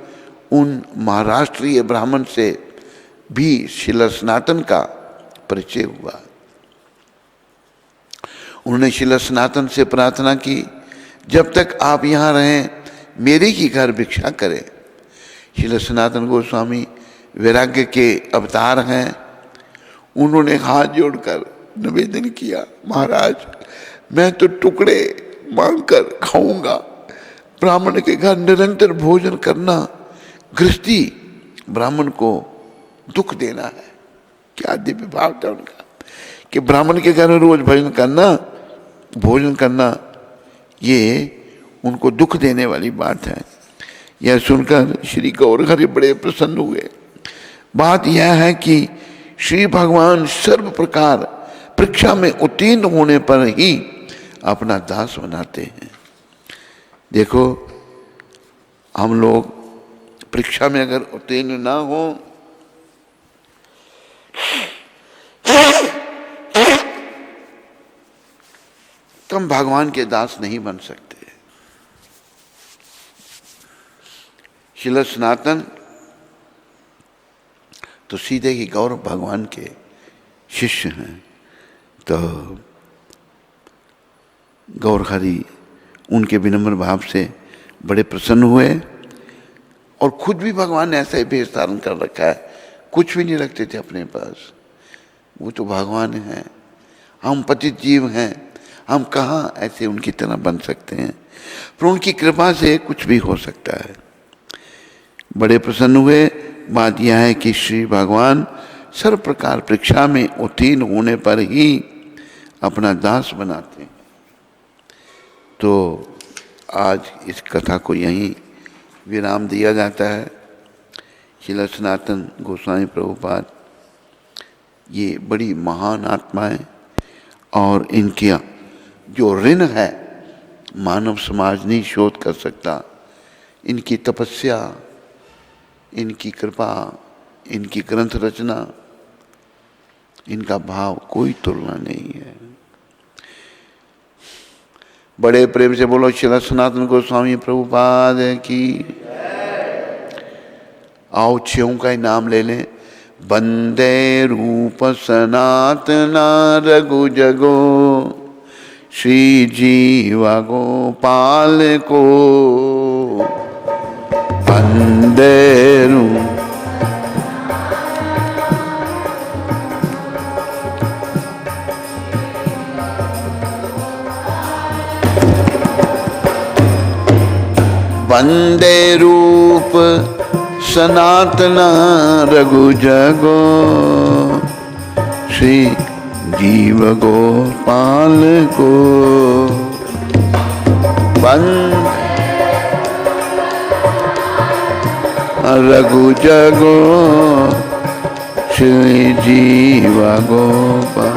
उन महाराष्ट्रीय ब्राह्मण से भी श्रील सनातन का परिचय हुआ। उन्होंने श्रील सनातन से प्रार्थना की, जब तक आप यहाँ रहें मेरे ही घर भिक्षा करें। श्रील सनातन गोस्वामी वैराग्य के अवतार हैं। उन्होंने हाथ जोड़कर निवेदन किया, महाराज मैं तो टुकड़े मांगकर खाऊंगा। ब्राह्मण के घर निरंतर भोजन करना गृहस्थी ब्राह्मण को दुख देना है। क्या दिव्य भाव था उनका कि ब्राह्मण के घर में रोज भोजन करना ये उनको दुख देने वाली बात है। यह सुनकर श्री गौरहरि बड़े प्रसन्न हुए। बात यह है कि श्री भगवान सर्व प्रकार परीक्षा में उत्तीर्ण होने पर ही अपना दास बनाते हैं। देखो, हम लोग परीक्षा में अगर उत्तीर्ण ना हो तो हम भगवान के दास नहीं बन सकते। श्रील सनातन तो सीधे ही गौर भगवान के शिष्य हैं। तो गौर हरि उनके विनम्र भाव से बड़े प्रसन्न हुए और खुद भी भगवान ने ऐसा ही भेष धारण कर रखा है, कुछ भी नहीं रखते थे अपने पास। वो तो भगवान हैं, हम पतित जीव हैं, हम कहाँ ऐसे उनकी तरह बन सकते हैं, पर उनकी कृपा से कुछ भी हो सकता है। बड़े प्रसन्न हुए। बात यह है कि श्री भगवान सर्व प्रकार परीक्षा में उत्तीर्ण होने पर ही अपना दास बनाते हैं। तो आज इस कथा को यहीं विराम दिया जाता है। श्रील सनातन गोस्वामी प्रभुपाद ये बड़ी महान आत्माएं और इनके जो ऋण है मानव समाज नहीं शोध कर सकता। इनकी तपस्या, इनकी कृपा, इनकी ग्रंथ रचना, इनका भाव कोई तुलना नहीं है। बड़े प्रेम से बोलो श्रील सनातन गोस्वामी प्रभुपाद की। आओ छयों का ही नाम ले लें। वंदे रूप सनातना रघु जगो श्री जीवा गोपाल को। वंदे रूप वंदे रूप सनातना रघु जगो श्री जीव गोपाल को। रघु जगो श्री जीव गोपाल।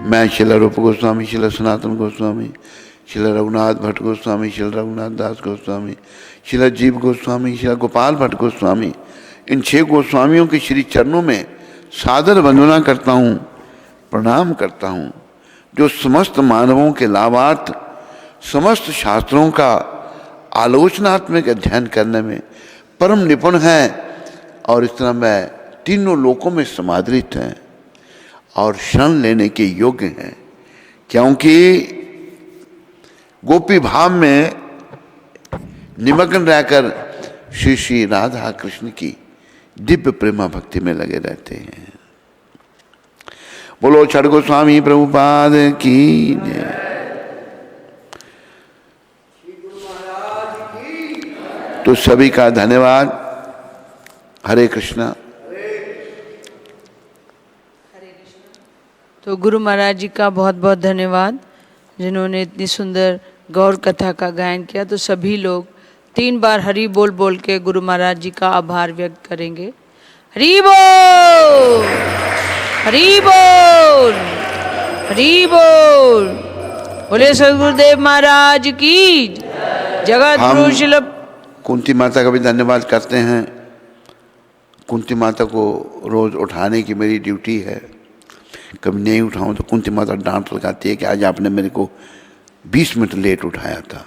मैं श्रील रूप गोस्वामी, श्रील सनातन गोस्वामी, श्रील रघुनाथ भट्ट गोस्वामी, श्रील रघुनाथ दास गोस्वामी, श्रील जीव गोस्वामी, श्रील गोपाल भट्ट गोस्वामी, इन 6 गोस्वामियों के श्री चरणों में सादर वंदना करता हूँ, प्रणाम करता हूँ, जो समस्त मानवों के लाभार्थ समस्त शास्त्रों का आलोचनात्मक अध्ययन करने में परम निपुण हैं और इस तरह मैं तीनों लोकों में समादृत हैं और शरण लेने के योग्य हैं। क्योंकि गोपी भाव में निमग्न रहकर श्री श्री राधा कृष्ण की दिव्य प्रेमा भक्ति में लगे रहते हैं। बोलो छठ गोस्वामी प्रभुपाद की जय। तो सभी का धन्यवाद। हरे कृष्णा। तो गुरु महाराज जी का बहुत बहुत धन्यवाद जिन्होंने इतनी सुंदर गौर कथा का गायन किया। तो सभी लोग 3 बार हरि बोल बोल के गुरु महाराज जी का आभार व्यक्त करेंगे। हरि बोल, हरि बोल, हरि बोल। बोले सदगुरुदेव महाराज की। जगत गुरु शिल। कुंती माता का भी धन्यवाद करते हैं। कुंती माता को रोज उठाने की मेरी ड्यूटी है। कभी नहीं उठाऊं तो कुंती माता डांट लगाती है कि आज आपने मेरे को 20 मिनट लेट उठाया था।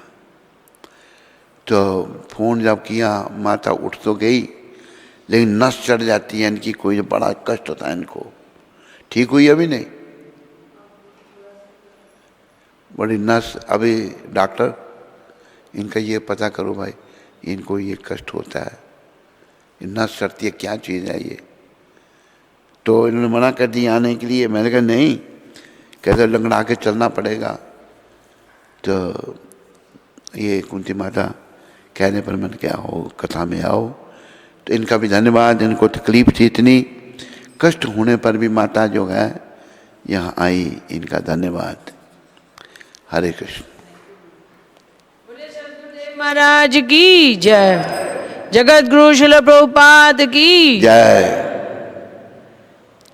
तो फ़ोन जब किया माता उठ तो गई, लेकिन नस चढ़ जाती है इनकी, कोई बड़ा कष्ट होता है इनको। ठीक हुई अभी नहीं? बड़ी नस। अभी डॉक्टर इनका ये पता करो भाई, इनको ये कष्ट होता है, नस चढ़ती है, क्या चीज़ है ये? तो इन्होंने मना कर दिया आने के लिए। मैंने कहा नहीं, कैसे लंगड़ा के चलना पड़ेगा। तो ये कुंती माता कहने पर मैंने क्या हो कथा में आओ। तो इनका भी धन्यवाद। इनको तकलीफ थी इतनी, कष्ट होने पर भी माता जो है यहाँ आई, इनका धन्यवाद। हरे कृष्ण। बोले सदगुरुदेव महाराज की जय। जगत गुरु शिल प्रभुपाद की जय।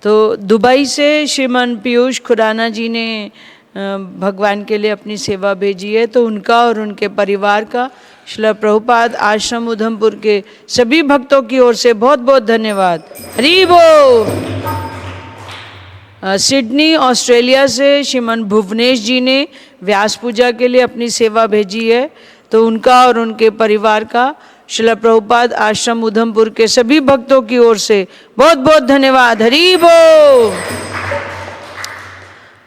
तो दुबई से श्रीमान पीयूष खुराना जी ने भगवान के लिए अपनी सेवा भेजी है। तो उनका और उनके परिवार का श्रील प्रभुपाद आश्रम उधमपुर के सभी भक्तों की ओर से बहुत बहुत धन्यवाद। हरि बोल। सिडनी ऑस्ट्रेलिया से श्रीमान भुवनेश जी ने व्यास पूजा के लिए अपनी सेवा भेजी है, तो उनका और उनके परिवार का श्रील प्रभुपाद आश्रम उधमपुर के सभी भक्तों की ओर से बहुत बहुत धन्यवाद। हरि बोल।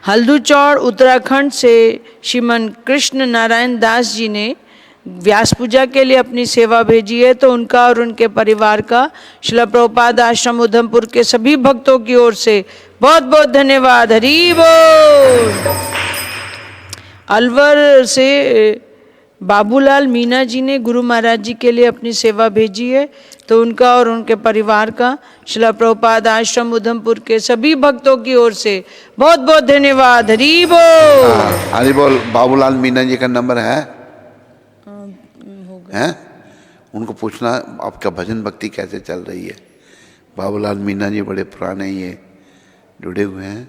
हल्दूचौड़ उत्तराखंड से श्रीमान कृष्ण नारायण दास जी ने व्यास पूजा के लिए अपनी सेवा भेजी है, तो उनका और उनके परिवार का श्रील प्रभुपाद आश्रम उधमपुर के सभी भक्तों की ओर से बहुत बहुत धन्यवाद। हरि बोल। अलवर से बाबूलाल मीना जी ने गुरु महाराज जी के लिए अपनी सेवा भेजी है, तो उनका और उनके परिवार का श्रील प्रभुपाद आश्रम उधमपुर के सभी भक्तों की ओर से बहुत बहुत धन्यवाद। हरि बोल। हरि बोल। बाबूलाल मीना जी का नंबर है? उनको पूछना आपका भजन भक्ति कैसे चल रही है। बाबूलाल मीना जी बड़े पुराने ये जुड़े हुए हैं,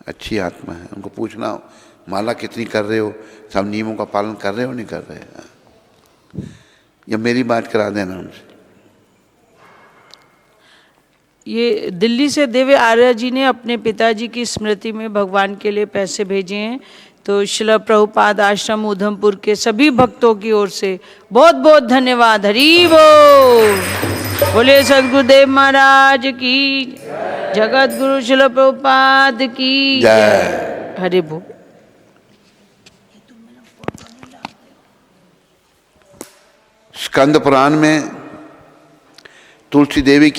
अच्छी आत्मा है। उनको पूछना माला कितनी कर रहे हो, सब नियमों का पालन कर रहे हो नहीं कर रहे, या मेरी बात करा देना उनसे। ये दिल्ली से देवे आर्य जी ने अपने पिताजी की स्मृति में भगवान के लिए पैसे भेजे हैं, तो श्रील प्रभुपाद आश्रम उधमपुर के सभी भक्तों की ओर से बहुत बहुत धन्यवाद। हरि बोल। बोले सद्गुरुदेव महाराज की, जगत गुरु श्रील प्रभुपाद की जय। हरि बोल। स्कंद पुराण में तुलसी देवी